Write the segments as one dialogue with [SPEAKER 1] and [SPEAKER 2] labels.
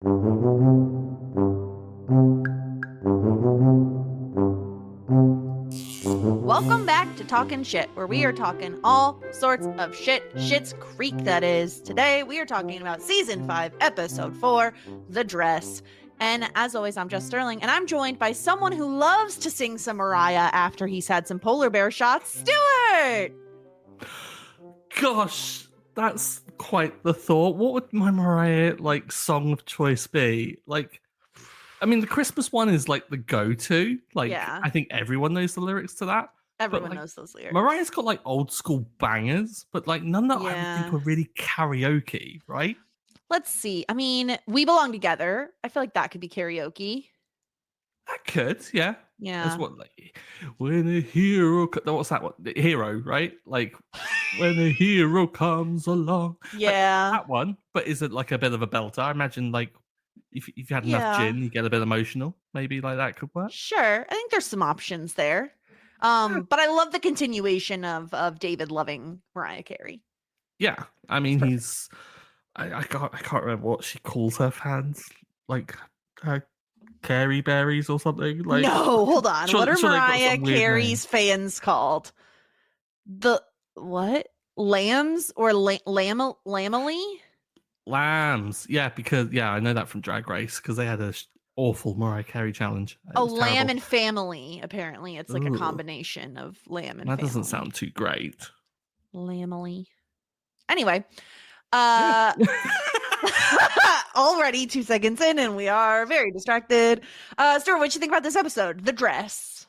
[SPEAKER 1] Welcome back to Talkin' Shit, where we are talking all sorts of shit. Schitt's Creek, that is. Today, we are talking about Season 5, Episode 4, The Dress. And as always, I'm Jess Sterling, and I'm joined by someone who loves to sing some Mariah after he's had some polar bear shots, Stuart!
[SPEAKER 2] Gosh, that's quite the thought. What would my Mariah, song of choice be? I mean, the Christmas one is, the go-to.
[SPEAKER 1] Yeah.
[SPEAKER 2] I think everyone knows the lyrics to that.
[SPEAKER 1] Everyone knows those lyrics.
[SPEAKER 2] Mariah's got, old school bangers, but, none that I would think were really karaoke, right?
[SPEAKER 1] Let's see. I mean, We Belong Together. I feel like that could be karaoke.
[SPEAKER 2] That could, yeah.
[SPEAKER 1] Yeah.
[SPEAKER 2] That's what, when a hero... What's that one? The Hero, right? When a hero comes along.
[SPEAKER 1] Yeah.
[SPEAKER 2] That one, but is it, a bit of a belter? I imagine, if you had enough gin, you get a bit emotional. Maybe, that could work.
[SPEAKER 1] Sure. I think there's some options there. But I love the continuation of David loving Mariah Carey.
[SPEAKER 2] Yeah. I mean, he's... I can't remember what she calls her fans. Carey berries or something.
[SPEAKER 1] No, hold on. What are Mariah Carey's fans called? The what? Lambs or Lamely?
[SPEAKER 2] Lambs. Yeah, because I know that from Drag Race because they had a awful Mariah Carey challenge.
[SPEAKER 1] Lamb and Family. Apparently, it's a combination of lamb and.
[SPEAKER 2] That
[SPEAKER 1] family.
[SPEAKER 2] Doesn't sound too great.
[SPEAKER 1] Lamely. Anyway, already 2 seconds in, and we are very distracted. Stuart, what you think about this episode? The dress.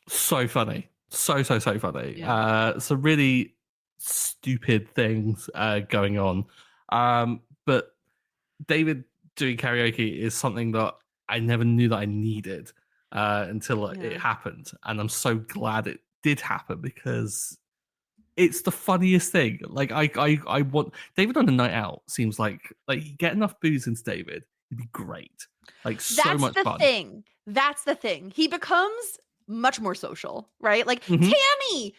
[SPEAKER 2] So funny. So funny.
[SPEAKER 1] Yeah.
[SPEAKER 2] Some really stupid things going on. But David doing karaoke is something that I never knew that I needed until it happened. And I'm so glad it did happen because it's the funniest thing. I want David on a night out seems like you get enough booze into David, it'd be great. So much fun.
[SPEAKER 1] That's the thing. He becomes much more social, right? Tammy,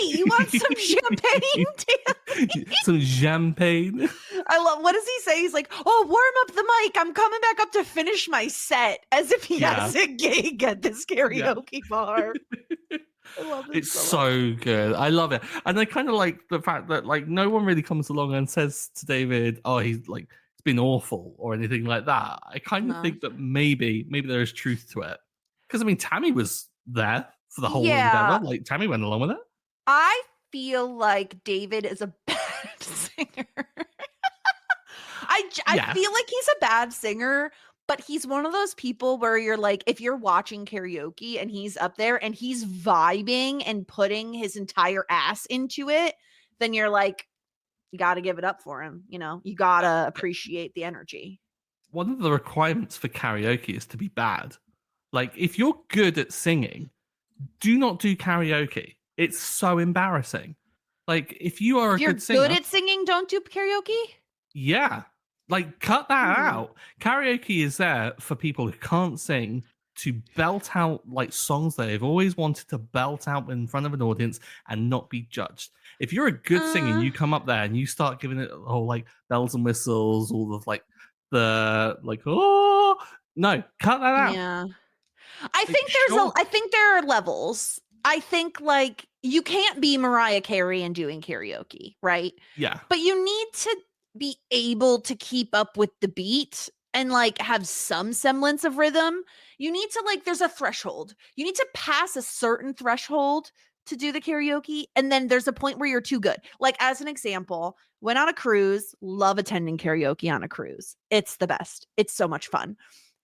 [SPEAKER 1] you want some champagne, Tammy?
[SPEAKER 2] Some champagne.
[SPEAKER 1] I love, what does he say? He's like, oh, warm up the mic. I'm coming back up to finish my set, as if he has a gig at this karaoke bar. I love it.
[SPEAKER 2] It's so good. I love it. And I kind of like the fact that no one really comes along and says to David, oh, he's it's been awful or anything like that. I kind of think that maybe there is truth to it. Because I mean, Tammy was there for the whole endeavor. Tammy went along with it.
[SPEAKER 1] I feel like David is a bad singer. I feel like he's a bad singer, but he's one of those people where you're if you're watching karaoke and he's up there and he's vibing and putting his entire ass into it, then you're you got to give it up for him. You got to appreciate the energy.
[SPEAKER 2] One of the requirements for karaoke is to be bad. If you're good at singing, do not do karaoke. It's so embarrassing. If you are good singer,
[SPEAKER 1] good at singing, don't do karaoke?
[SPEAKER 2] Yeah. Cut that out. Karaoke is there for people who can't sing to belt out songs they've always wanted to belt out in front of an audience and not be judged. If you're a good singer, you come up there and you start giving it all bells and whistles, all of oh no, cut that out.
[SPEAKER 1] Yeah. I think there are levels. I think you can't be Mariah Carey and doing karaoke, right?
[SPEAKER 2] Yeah.
[SPEAKER 1] But you need to be able to keep up with the beat and have some semblance of rhythm. You need to there's a threshold. You need to pass a certain threshold to do the karaoke, and then there's a point where you're too good. As an example, went on a cruise, love attending karaoke on a cruise. It's the best. It's so much fun.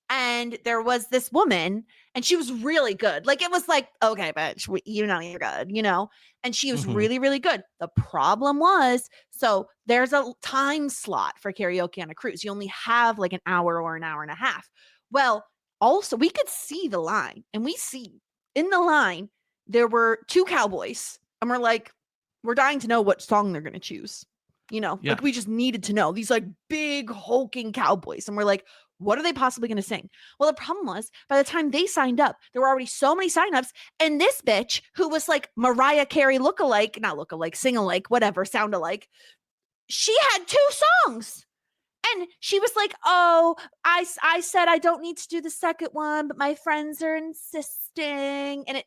[SPEAKER 1] And there was this woman, and she was really good. It was okay, bitch, you're good, and she was really, really good. The problem was, so there's a time slot for karaoke on a cruise. You only have an hour or an hour and a half. Well, also, we could see the line, and we see in the line, there were 2 cowboys, and we're dying to know what song they're going to choose. We just needed to know these big hulking cowboys. And we're what are they possibly going to sing? Well, the problem was by the time they signed up, there were already so many signups. And this bitch who was Mariah Carey lookalike, not lookalike, sing alike, whatever, sound alike. She had 2 songs And she was like, oh, I said I don't need to do the second one, but my friends are insisting. And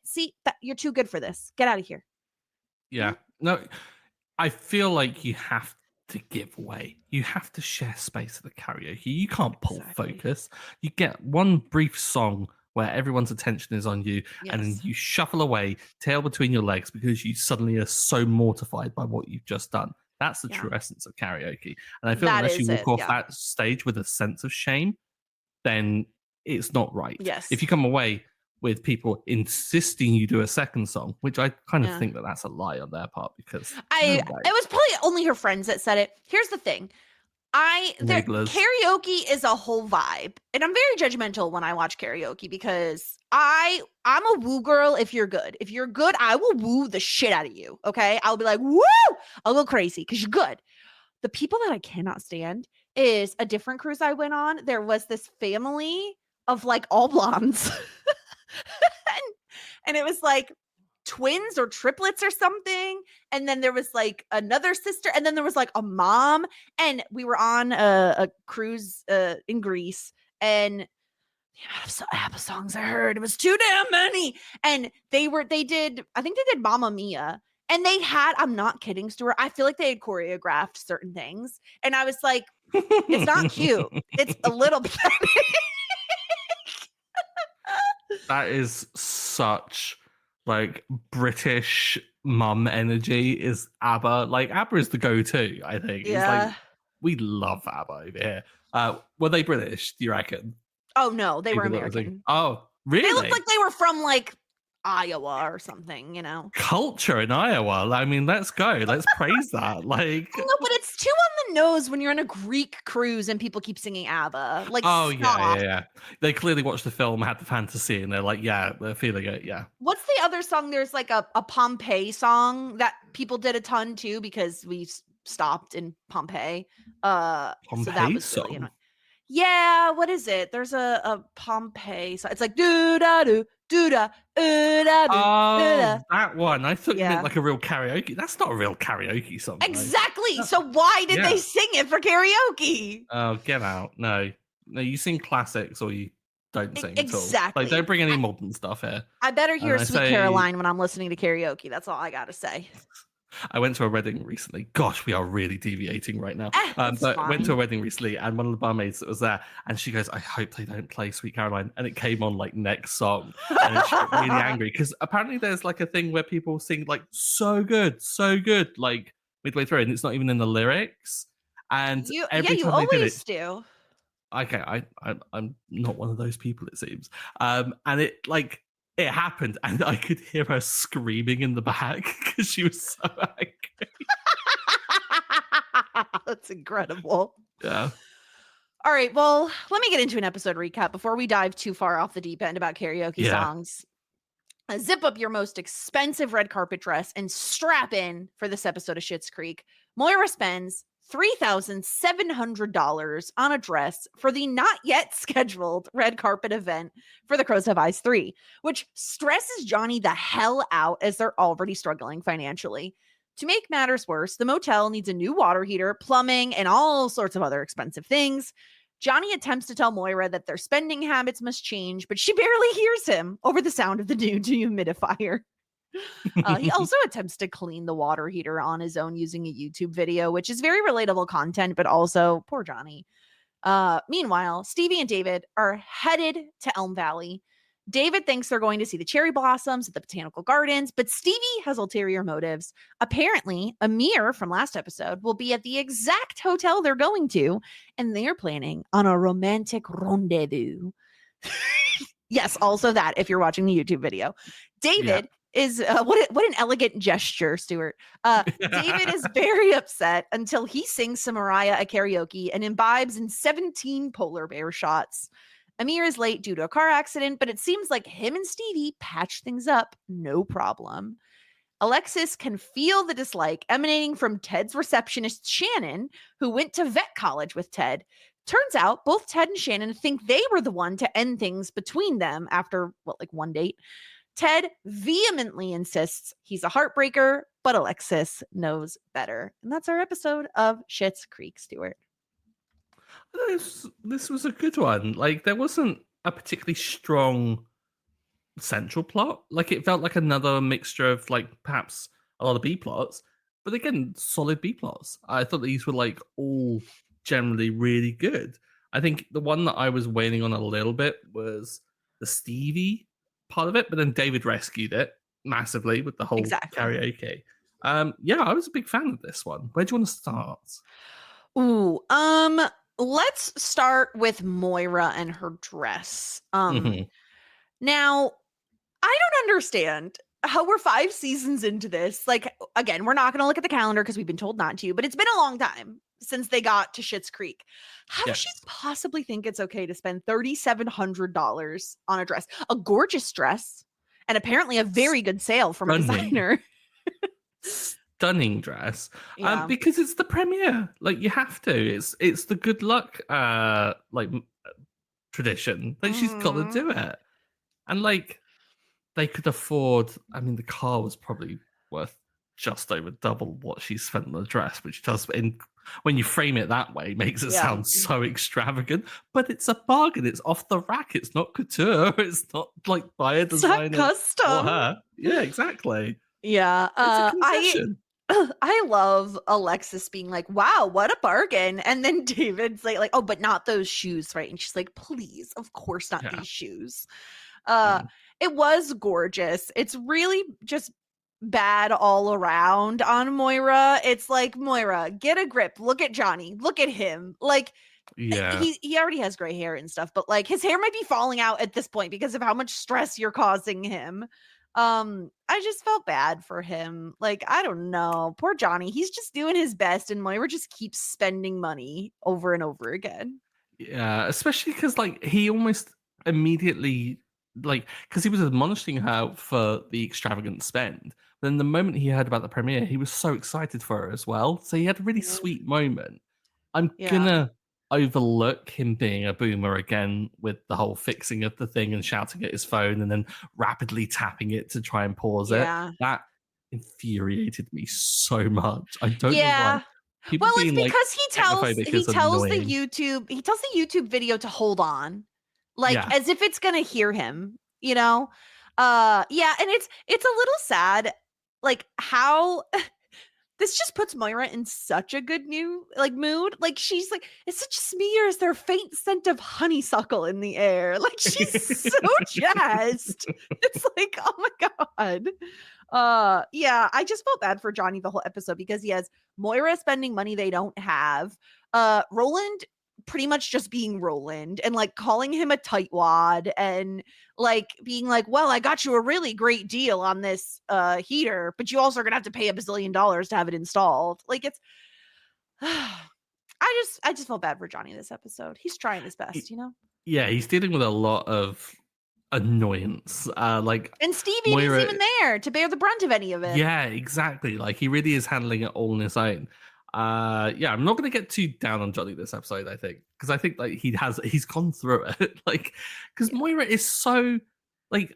[SPEAKER 1] you're too good for this. Get out of here.
[SPEAKER 2] Yeah. No, I feel like you have to give way. You have to share space at the karaoke. You can't pull focus. You get one brief song where everyone's attention is on you, and then you shuffle away, tail between your legs, because you suddenly are so mortified by what you've just done. That's the true essence of karaoke. And I feel unless you walk off that stage with a sense of shame, then it's not right.
[SPEAKER 1] Yes.
[SPEAKER 2] If you come away with people insisting you do a second song, which I kind of think that that's a lie on their part, because
[SPEAKER 1] it was probably only her friends that said it. Here's the thing. Karaoke is a whole vibe, and I'm very judgmental when I watch karaoke because I'm a woo girl. If you're good, I will woo the shit out of you. Okay, I'll be like, woo, I'll go crazy because you're good. The people that I cannot stand is a different cruise I went on. There was this family of like all blondes, and it was like twins or triplets or something, and then there was like another sister, and then there was like a mom, and we were on a cruise in Greece, and the amount of ABBA songs I heard, it was too damn many. And I think they did Mamma Mia, and I'm not kidding, Stuart, I feel like they had choreographed certain things, and I was like, it's not cute, it's a little pathetic.
[SPEAKER 2] That is such like British mum energy, is ABBA. Like ABBA is the go-to, I think. Yeah. It's like, we love ABBA over here. Were they British, do you reckon?
[SPEAKER 1] Oh no, they were American.
[SPEAKER 2] Oh, really?
[SPEAKER 1] They looked like they were from like Iowa or something, you know.
[SPEAKER 2] Culture in Iowa. I mean, let's go. Let's praise that. Like,
[SPEAKER 1] no, but it's too on the nose when you're on a Greek cruise and people keep singing ABBA. Like,
[SPEAKER 2] oh yeah. They clearly watched the film, had the fantasy, and they're like, yeah, they're feeling it. Yeah.
[SPEAKER 1] What's the other song? There's like a Pompeii song that people did a ton too because we stopped in Pompeii.
[SPEAKER 2] Pompeii
[SPEAKER 1] so that was
[SPEAKER 2] song.
[SPEAKER 1] Really annoying. Yeah, what is it? There's a Pompeii song. It's like do da do. That
[SPEAKER 2] one. I thought you meant like a real karaoke. That's not a real karaoke song.
[SPEAKER 1] Exactly. Right? So why did they sing it for karaoke?
[SPEAKER 2] Oh, get out. No, you sing classics or you don't sing
[SPEAKER 1] exactly.
[SPEAKER 2] At all. Like, don't bring any modern stuff here.
[SPEAKER 1] I better hear Sweet Caroline when I'm listening to karaoke. That's all I got to say.
[SPEAKER 2] I went to a wedding recently. Gosh, we are really deviating right now. But went to a wedding recently, and one of the barmaids that was there, and she goes, I hope they don't play Sweet Caroline. And it came on like next song. And she got really angry because apparently there's like a thing where people sing like so good, like midway through, and it's not even in the lyrics. And every time they did it,
[SPEAKER 1] do.
[SPEAKER 2] Okay, I'm not one of those people, it seems. And it happened, and I could hear her screaming in the back because she was so angry.
[SPEAKER 1] That's incredible.
[SPEAKER 2] Yeah.
[SPEAKER 1] All right, well, let me get into an episode recap before we dive too far off the deep end about karaoke songs. Zip up your most expensive red carpet dress and strap in for this episode of Schitt's Creek. Moira spends $3,700 on a dress for the not yet scheduled red carpet event for The Crows Have Eyes 3, which stresses Johnny the hell out as they're already struggling financially. To make matters worse, the motel needs a new water heater, plumbing, and all sorts of other expensive things. Johnny attempts to tell Moira that their spending habits must change, but she barely hears him over the sound of the new dehumidifier. He also attempts to clean the water heater on his own using a YouTube video, which is very relatable content, but also poor Johnny. Meanwhile, Stevie and David are headed to Elm Valley. David thinks they're going to see the cherry blossoms at the botanical gardens, but Stevie has ulterior motives. Apparently, Amir from last episode will be at the exact hotel they're going to, and they're planning on a romantic rendezvous. Yes, also that if you're watching the YouTube video. David is what an elegant gesture, Stuart. David is very upset until he sings some Mariah at karaoke and imbibes in 17 polar bear shots. Amir is late due to a car accident, but it seems like him and Stevie patch things up no problem. Alexis can feel the dislike emanating from Ted's receptionist, Shannon, who went to vet college with Ted. Turns out both Ted and Shannon think they were the one to end things between them after, one date. Ted vehemently insists he's a heartbreaker, but Alexis knows better. And that's our episode of Schitt's Creek, Stuart.
[SPEAKER 2] This was a good one. Like there wasn't a particularly strong central plot. Like it felt like another mixture of like perhaps a lot of B plots, but again, solid B plots. I thought these were like all generally really good. I think the one that I was waiting on a little bit was the Stevie part of it, but then David rescued it massively with the whole
[SPEAKER 1] Exactly.
[SPEAKER 2] karaoke. Yeah, I was a big fan of this one. Where do you want to start?
[SPEAKER 1] Ooh, let's start with Moira and her dress.
[SPEAKER 2] Hmm.
[SPEAKER 1] Now I don't understand how we're 5 seasons into this. Like, again, we're not going to look at the calendar because we've been told not to, but it's been a long time since they got to Schitt's Creek. How does she
[SPEAKER 2] Yes.
[SPEAKER 1] possibly think it's okay to spend $3,700 on a dress, a gorgeous dress, and apparently a very good sale from a
[SPEAKER 2] Stunning.
[SPEAKER 1] designer?
[SPEAKER 2] Stunning dress.
[SPEAKER 1] Yeah.
[SPEAKER 2] Because it's the premiere. Like you have to. It's the good luck tradition. Like she's got to
[SPEAKER 1] Mm.
[SPEAKER 2] do it. And like they could afford. I mean, the car was probably worth just over double what she spent on the dress, which does when you frame it that way makes it
[SPEAKER 1] Yeah.
[SPEAKER 2] sound so extravagant. But it's a bargain. It's off the rack. It's not couture. It's not like by a
[SPEAKER 1] It's not
[SPEAKER 2] designer for
[SPEAKER 1] custom.
[SPEAKER 2] her. Yeah, exactly.
[SPEAKER 1] Yeah.
[SPEAKER 2] It's a
[SPEAKER 1] I
[SPEAKER 2] concession.
[SPEAKER 1] I love Alexis being like, "Wow, what a bargain!" And then David's like, "Oh, but not those shoes, right?" And she's like, "Please, of course not
[SPEAKER 2] Yeah.
[SPEAKER 1] these shoes." Uh,
[SPEAKER 2] Mm.
[SPEAKER 1] it was gorgeous. It's really just bad all around on Moira. It's like, Moira, get a grip. Look at Johnny. Look at him. Like
[SPEAKER 2] Yeah.
[SPEAKER 1] he already has gray hair and stuff, but like his hair might be falling out at this point because of how much stress you're causing him. I just felt bad for him. Like, I don't know. Poor Johnny. He's just doing his best and Moira just keeps spending money over and over again.
[SPEAKER 2] Yeah, especially because like he almost immediately like because he was admonishing her for the extravagant spend. Then the moment he heard about the premiere, he was so excited for her as well. So he had a really
[SPEAKER 1] Mhm.
[SPEAKER 2] sweet moment. I'm
[SPEAKER 1] Yeah.
[SPEAKER 2] gonna overlook him being a boomer again with the whole fixing of the thing and shouting at his phone and then rapidly tapping it to try and pause it.
[SPEAKER 1] Yeah.
[SPEAKER 2] That infuriated me so much. I don't know why.
[SPEAKER 1] Yeah.
[SPEAKER 2] People
[SPEAKER 1] Well, it's
[SPEAKER 2] being like
[SPEAKER 1] because
[SPEAKER 2] technophobic is annoying.
[SPEAKER 1] he tells the YouTube video to hold on. Like
[SPEAKER 2] Yeah.
[SPEAKER 1] as if it's going to hear him, you know? Yeah, and it's a little sad like how this just puts Moira in such a good new like mood. Like she's like, it's such smears their faint scent of honeysuckle in the air. Like she's so jazzed. It's like, oh my God. Yeah, I just felt bad for Johnny the whole episode because he has Moira spending money they don't have. Roland pretty much just being Roland and like calling him a tightwad and like being like, well, I got you a really great deal on this heater, but you also are gonna have to pay $1 billion to have it installed. Like it's I just felt bad for Johnny this episode. He's trying his
[SPEAKER 2] He-
[SPEAKER 1] best, you know?
[SPEAKER 2] yeah, he's dealing with a lot of annoyance. Like
[SPEAKER 1] And Stevie isn't
[SPEAKER 2] Moira,
[SPEAKER 1] even there to bear the brunt of any of it.
[SPEAKER 2] yeah, exactly. Like he really is handling it all on his own. Yeah, I'm not gonna get too down on Johnny this episode, I think, because I think like he's gone through it. Like, because
[SPEAKER 1] Yeah.
[SPEAKER 2] Moira is so like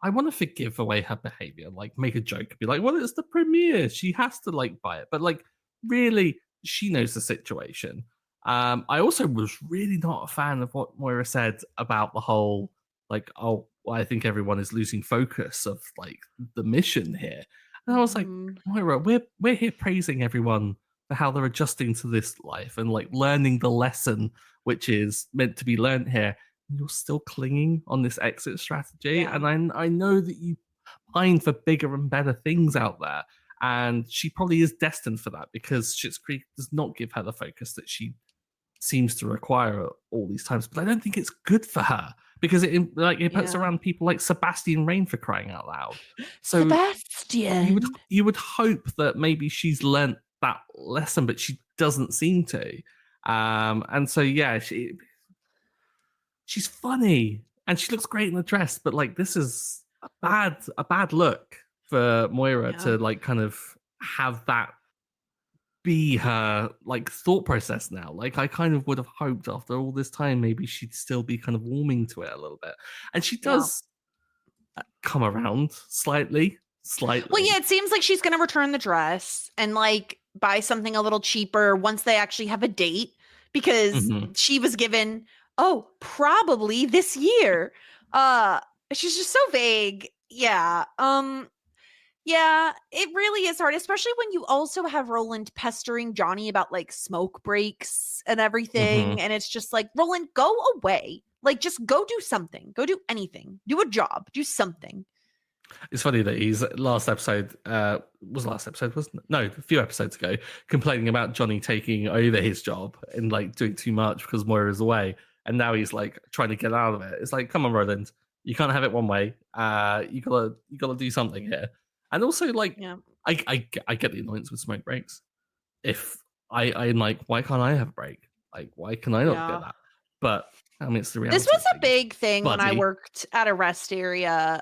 [SPEAKER 2] I want to forgive away her behavior, like make a joke, be like, well, it's the premiere, she has to like buy it, but like really, she knows the situation. I also was really not a fan of what Moira said about the whole like, oh, well, I think everyone is losing focus of like the mission here. And I was like,
[SPEAKER 1] Mhm.
[SPEAKER 2] Moira, we're here praising everyone for how they're adjusting to this life and like learning the lesson which is meant to be learned here. You're still clinging on this exit strategy,
[SPEAKER 1] Yeah.
[SPEAKER 2] and I know that you pine for bigger and better things out there. And she probably is destined for that because Schitt's Creek does not give her the focus that she seems to require all these times. But I don't think it's good for her because it puts
[SPEAKER 1] Yeah.
[SPEAKER 2] around people like Sebastian Rain for crying out loud. So
[SPEAKER 1] Sebastian.
[SPEAKER 2] you would hope that maybe she's learnt that lesson, but she doesn't seem to. And so yeah, she's funny and she looks great in the dress, but like this is a bad look for Moira
[SPEAKER 1] Yeah.
[SPEAKER 2] to like kind of have that be her like thought process now. Like I kind of would have hoped after all this time maybe she'd still be kind of warming to it a little bit. And she
[SPEAKER 1] Yeah.
[SPEAKER 2] does come around slightly.
[SPEAKER 1] Well, yeah, it seems like she's going to return the dress and like buy something a little cheaper once they actually have a date because
[SPEAKER 2] Mhm.
[SPEAKER 1] she was given, oh, probably this year. She's just so vague. Yeah. Yeah, it really is hard, especially when you also have Roland pestering Johnny about like smoke breaks and
[SPEAKER 2] Mhm.
[SPEAKER 1] everything. And it's just like, Roland, go away. Like, just go do something. Go do anything. Do a job. Do something.
[SPEAKER 2] It's funny that he's last episode was last episode, wasn't it? No, a few episodes ago, complaining about Johnny taking over his job and like doing too much because Moira's away. And now he's like trying to get out of it. It's like, come on, Roland, you can't have it one way. You gotta do something here. And also, like,
[SPEAKER 1] Yeah.
[SPEAKER 2] I get the annoyance with smoke breaks. If I'm like, why can't I have a break? Like, why can I not get
[SPEAKER 1] Yeah.
[SPEAKER 2] that? But I mean, it's the
[SPEAKER 1] This
[SPEAKER 2] reality
[SPEAKER 1] was
[SPEAKER 2] of
[SPEAKER 1] a
[SPEAKER 2] things,
[SPEAKER 1] big thing when I
[SPEAKER 2] buddy.
[SPEAKER 1] worked at a rest area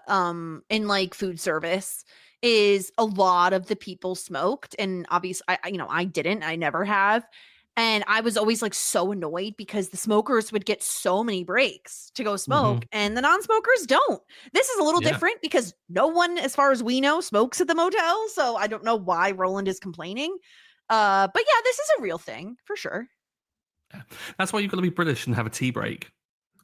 [SPEAKER 1] in like food service is a lot of the people smoked and obviously I didn't. I never have. And I was always like so annoyed because the smokers would get so many breaks to go
[SPEAKER 2] Hmm.
[SPEAKER 1] smoke and the non-smokers don't. This is a little
[SPEAKER 2] Yeah.
[SPEAKER 1] different because no one as far as we know smokes at the motel, so I don't know why Roland is complaining. But yeah, this is a real thing for sure.
[SPEAKER 2] Yeah. That's why you've got to be British and have a tea break,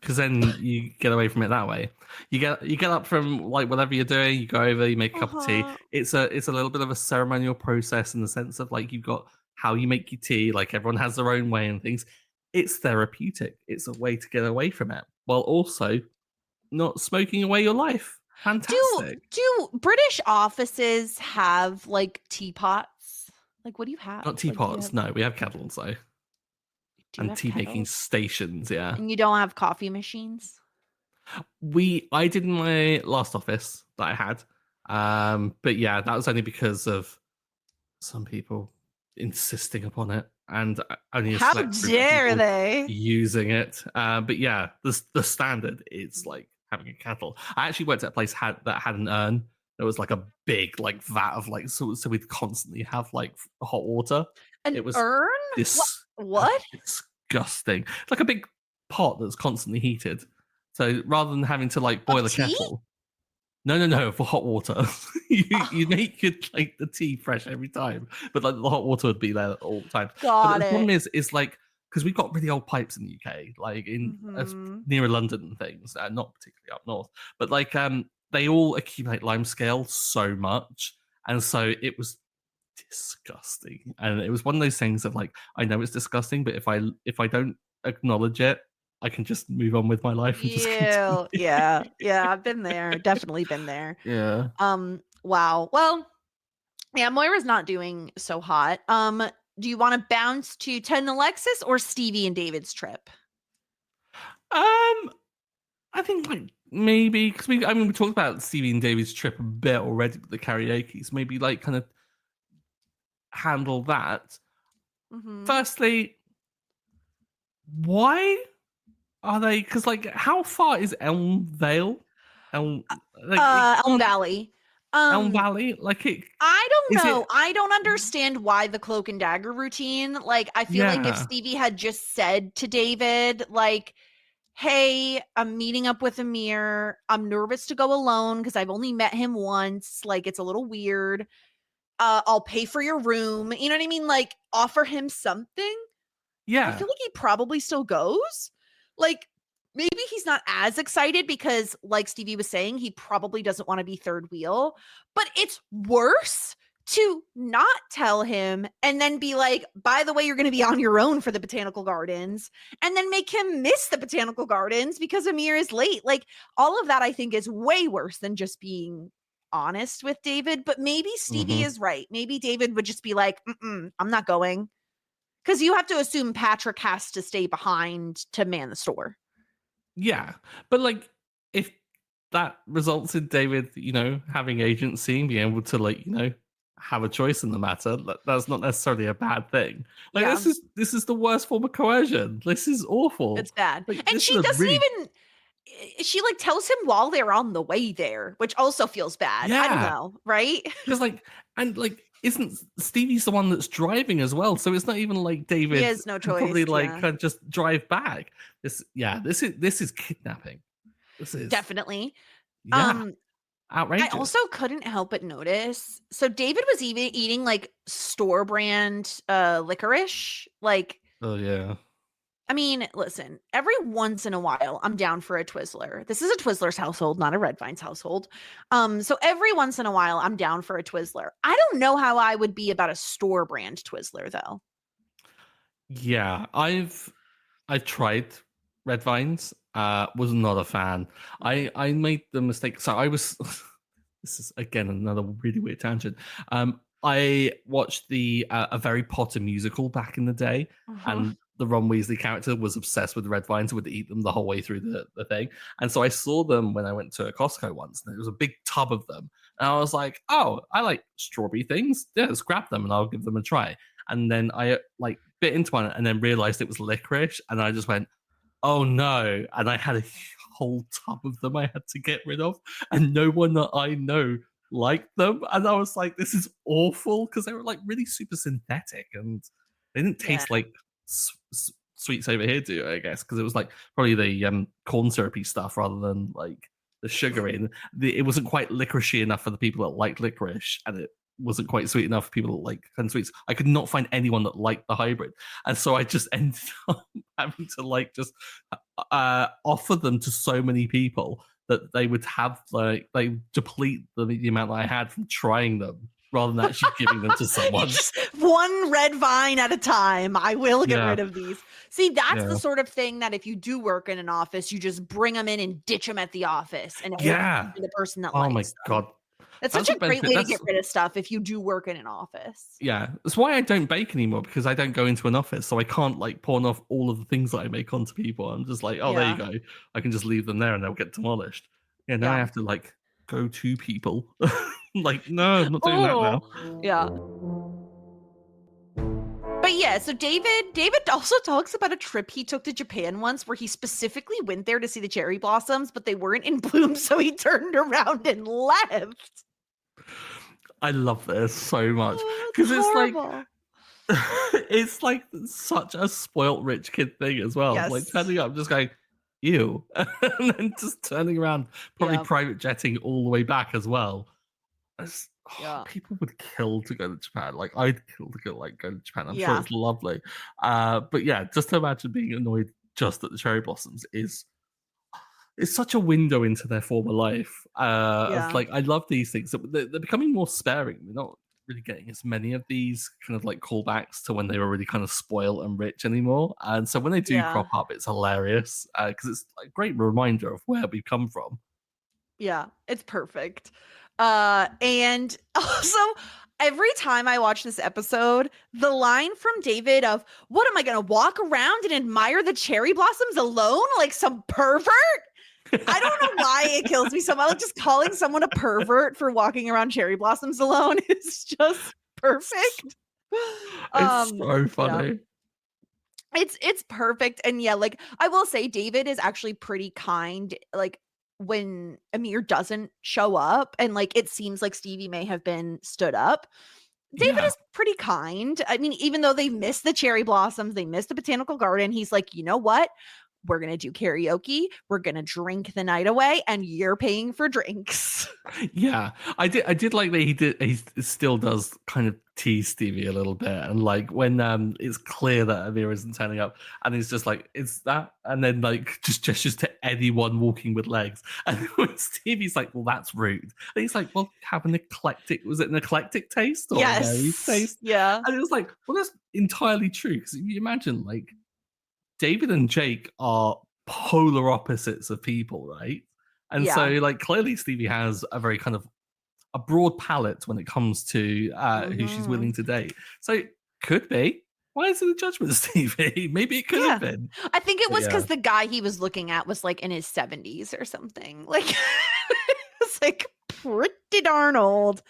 [SPEAKER 2] because then you get away from it that way. You get up from like whatever you're doing, you go over, you make a cup of tea.
[SPEAKER 1] Uh-huh.
[SPEAKER 2] It's a little bit of a ceremonial process in the sense of like you've got how you make your tea, like everyone has their own way and things. It's therapeutic. It's a way to get away from it while also not smoking away your life.
[SPEAKER 1] Do
[SPEAKER 2] Fantastic.
[SPEAKER 1] do British offices have like teapots? Like what do you have?
[SPEAKER 2] Not
[SPEAKER 1] Like
[SPEAKER 2] teapots, no, we have kettles though.
[SPEAKER 1] do you
[SPEAKER 2] And
[SPEAKER 1] have
[SPEAKER 2] tea making
[SPEAKER 1] kettles?
[SPEAKER 2] stations, yeah.
[SPEAKER 1] And you don't have coffee machines?
[SPEAKER 2] I did in my last office that I had. But yeah, that was only because of some people insisting upon it and only a
[SPEAKER 1] How
[SPEAKER 2] select group of
[SPEAKER 1] dare
[SPEAKER 2] people
[SPEAKER 1] they?
[SPEAKER 2] using it. But yeah, the standard is like having a kettle. I actually worked at a place that had an urn. There was like a big like vat of like so we'd constantly have like hot water.
[SPEAKER 1] An
[SPEAKER 2] It was
[SPEAKER 1] urn? What?
[SPEAKER 2] this
[SPEAKER 1] What?
[SPEAKER 2] disgusting. It's like a big pot that's constantly heated. So rather than having to like
[SPEAKER 1] Of
[SPEAKER 2] boil a
[SPEAKER 1] tea?
[SPEAKER 2] kettle, no, for hot water. you
[SPEAKER 1] Oh,
[SPEAKER 2] make it like the tea fresh every time, but like the hot water would be there all the time. But
[SPEAKER 1] got
[SPEAKER 2] the problem
[SPEAKER 1] it.
[SPEAKER 2] is like because we've got really old pipes in the UK, like in
[SPEAKER 1] Mhm.
[SPEAKER 2] near London and things, not particularly up north, but like they all accumulate limescale so much, and so it was disgusting. And it was one of those things of like I know it's disgusting, but if I don't acknowledge it, I can just move on with my life and just continue.
[SPEAKER 1] Yeah, yeah, yeah, I've been there. Definitely been there.
[SPEAKER 2] Yeah.
[SPEAKER 1] Wow. Well, yeah, Moira's not doing so hot. Do you want to bounce to Ted and Alexis or Stevie and David's trip?
[SPEAKER 2] Um, I think like maybe because we talked about Stevie and David's trip a bit already with the karaoke, so maybe like kind of handle that.
[SPEAKER 1] Mhm.
[SPEAKER 2] Firstly, why are they? Because like, how far is Elm Vale? Elm like it
[SPEAKER 1] Elm
[SPEAKER 2] can't
[SPEAKER 1] Valley.
[SPEAKER 2] Elm
[SPEAKER 1] Um,
[SPEAKER 2] Valley like it
[SPEAKER 1] I don't
[SPEAKER 2] is
[SPEAKER 1] know.
[SPEAKER 2] it?
[SPEAKER 1] I don't understand why the cloak and dagger routine. Like, I feel like if
[SPEAKER 2] Yeah,
[SPEAKER 1] Stevie had just said to David, like, hey, I'm meeting up with Amir. I'm nervous to go alone because I've only met him once. Like, it's a little weird. I'll pay for your room. You know what I mean? Like, offer him something. I
[SPEAKER 2] yeah,
[SPEAKER 1] feel like he probably still goes. Like, maybe he's not as excited because, like Stevie was saying, he probably doesn't want to be third wheel. But it's worse to not tell him and then be like, by the way, you're going to be on your own for the botanical gardens, and then make him miss the botanical gardens because Amir is late. Like, all of that, I think, is way worse than just being honest with David. But maybe Stevie
[SPEAKER 2] hmm
[SPEAKER 1] is right. Maybe David would just be like, I'm not going. Because you have to assume Patrick has to stay behind to man the store.
[SPEAKER 2] yeah. But like, if that results in David, having agency and being able to like, have a choice in the matter, that's not necessarily a bad thing. Like
[SPEAKER 1] Yeah,
[SPEAKER 2] this is the worst form of coercion. This is awful.
[SPEAKER 1] it's bad.
[SPEAKER 2] Like
[SPEAKER 1] And
[SPEAKER 2] this is
[SPEAKER 1] she
[SPEAKER 2] a
[SPEAKER 1] doesn't
[SPEAKER 2] really
[SPEAKER 1] even she like tells him while they're on the way there, which also feels bad. I don't
[SPEAKER 2] yeah.
[SPEAKER 1] know, right?
[SPEAKER 2] Because like and like isn't Stevie's the one that's driving as well? So it's not even like
[SPEAKER 1] He
[SPEAKER 2] David
[SPEAKER 1] has no
[SPEAKER 2] can
[SPEAKER 1] choice.
[SPEAKER 2] probably like
[SPEAKER 1] Yeah.
[SPEAKER 2] kind of just drive back. This is kidnapping. This is
[SPEAKER 1] Definitely.
[SPEAKER 2] yeah,
[SPEAKER 1] Um I
[SPEAKER 2] outrageous.
[SPEAKER 1] also couldn't help but notice. So David was even eating like store brand licorice. Like
[SPEAKER 2] Oh yeah.
[SPEAKER 1] I mean, listen, every once in a while, I'm down for a Twizzler. This is a Twizzlers household, not a Red Vines household. So every once in a while, I'm down for a Twizzler. I don't know how I would be about a store brand Twizzler, though.
[SPEAKER 2] Yeah, I've tried red vines. Was not a fan. I made the mistake. So I was. This is again another really weird tangent. I watched the a very Potter musical back in the day,
[SPEAKER 1] Uh-huh.
[SPEAKER 2] and the Ron Weasley character was obsessed with red vines and would eat them the whole way through the thing. And so I saw them when I went to a Costco once, and there was a big tub of them. And I was like, "Oh, I like strawberry things. Yeah, let's grab them and I'll give them a try." And then I like bit into one and then realized it was licorice, and I just went, "Oh no!" And I had a whole tub of them I had to get rid of, and no one that I know liked them. And I was like, "This is awful," because they were like really super synthetic and they didn't
[SPEAKER 1] Yeah.
[SPEAKER 2] taste like sweets over here do, I guess, because it was like probably the corn syrupy stuff rather than like the sugar in. It wasn't quite licoricey enough for the people that like licorice, and it wasn't quite sweet enough for people that like kind of sweets. I could not find anyone that liked the hybrid, and so I just ended up having to like just offer them to so many people that they would have like they deplete the amount that I had from trying them rather than actually giving them to someone.
[SPEAKER 1] Just one red vine at a time. I will get
[SPEAKER 2] Yeah.
[SPEAKER 1] rid of these. See, that's
[SPEAKER 2] Yeah.
[SPEAKER 1] the sort of thing that if you do work in an office, you just bring them in and ditch them at the office, and it will
[SPEAKER 2] Yeah.
[SPEAKER 1] be the person that
[SPEAKER 2] Oh my
[SPEAKER 1] likes them.
[SPEAKER 2] god.
[SPEAKER 1] That's
[SPEAKER 2] That's
[SPEAKER 1] such
[SPEAKER 2] a
[SPEAKER 1] a great
[SPEAKER 2] benefit.
[SPEAKER 1] way to
[SPEAKER 2] That's
[SPEAKER 1] get rid of stuff if you do work in an office.
[SPEAKER 2] yeah. That's why I don't bake anymore because I don't go into an office, so I can't like pawn off all of the things that I make onto people. I'm just like, oh, there you
[SPEAKER 1] Yeah.
[SPEAKER 2] go. I can just leave them there and they'll get demolished. Yeah. Now I
[SPEAKER 1] Yeah.
[SPEAKER 2] have to like go to people. Like, no, I'm not doing that
[SPEAKER 1] Oh,
[SPEAKER 2] now.
[SPEAKER 1] yeah. But yeah, so David also talks about a trip he took to Japan once where he specifically went there to see the cherry blossoms, but they weren't in bloom, so he turned around and left.
[SPEAKER 2] I love this so much
[SPEAKER 1] Oh,
[SPEAKER 2] because
[SPEAKER 1] that's horrible.
[SPEAKER 2] it's like such a spoilt rich kid thing as well. Like
[SPEAKER 1] Yes.
[SPEAKER 2] turning up, just going, ew, and then just turning around, probably
[SPEAKER 1] Yeah.
[SPEAKER 2] private jetting all the way back as well.
[SPEAKER 1] Yeah.
[SPEAKER 2] People would kill to go to Japan. Like I'd kill to go to Japan. I'm sure
[SPEAKER 1] Yeah.
[SPEAKER 2] it's lovely. But yeah, just to imagine being annoyed just at the cherry blossoms is it's such a window into their former life. Of
[SPEAKER 1] Yeah.
[SPEAKER 2] like, I love these things. They're becoming more sparing. We're not really getting as many of these kind of like callbacks to when they were really kind of spoiled and rich anymore. And so when they do
[SPEAKER 1] Yeah.
[SPEAKER 2] crop up, it's hilarious because it's a great reminder of where we've come from.
[SPEAKER 1] Yeah. It's perfect. And also every time I watch this episode, the line from David of, "What am I gonna walk around and admire the cherry blossoms alone like some pervert?" I don't know why it kills me so much. Like just calling someone a pervert for walking around cherry blossoms alone is just perfect.
[SPEAKER 2] It's so
[SPEAKER 1] Yeah.
[SPEAKER 2] funny.
[SPEAKER 1] It's perfect. And yeah, like I will say David is actually pretty kind. Like when Amir doesn't show up and like it seems like Stevie may have been stood up. David
[SPEAKER 2] Yeah.
[SPEAKER 1] is pretty kind. I mean, even though they missed the cherry blossoms, they missed the botanical garden, he's like, "You know what? We're going to do karaoke. We're going to drink the night away and you're paying for drinks."
[SPEAKER 2] Yeah, I did like that he still does kind of tease Stevie a little bit, and like when it's clear that Amir isn't turning up, and he's just like, "It's that," and then like just gestures to anyone walking with legs, and when Stevie's like, "Well, that's rude," and he's like, "Well, have an eclectic, was it an eclectic taste or a varied
[SPEAKER 1] Yes.
[SPEAKER 2] taste?"
[SPEAKER 1] Yeah.
[SPEAKER 2] And it was like, well, that's entirely true because if you imagine like David and Jake are polar opposites of people, right? And so,
[SPEAKER 1] Yeah.
[SPEAKER 2] like, clearly Stevie has a very kind of a broad palette when it comes to who she's
[SPEAKER 1] Mhm.
[SPEAKER 2] willing to date. So, could be. Why is it a judgment, Stevie? Maybe it could have
[SPEAKER 1] Yeah.
[SPEAKER 2] been.
[SPEAKER 1] I think it
[SPEAKER 2] But
[SPEAKER 1] was
[SPEAKER 2] yeah,
[SPEAKER 1] because the guy he was looking at was like in his 70s or something. Like it's like pretty darn old.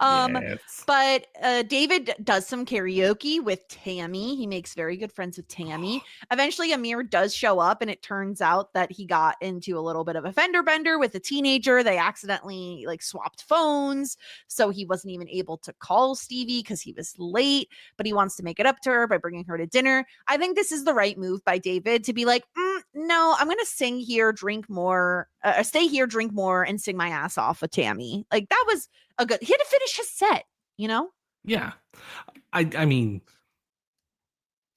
[SPEAKER 1] Um,
[SPEAKER 2] yes.
[SPEAKER 1] but David does some karaoke with Tammy. He makes very good friends with Tammy. Eventually, Amir does show up, and it turns out that he got into a little bit of a fender bender with a teenager. They accidentally like swapped phones, so he wasn't even able to call Stevie because he was late. But he wants to make it up to her by bringing her to dinner. I think this is the right move by David to be like, "No, I'm gonna sing here, drink more, stay here, drink more, and sing my ass off with Tammy." Like that was a good. He had to finish his set, you know?
[SPEAKER 2] Yeah. I mean,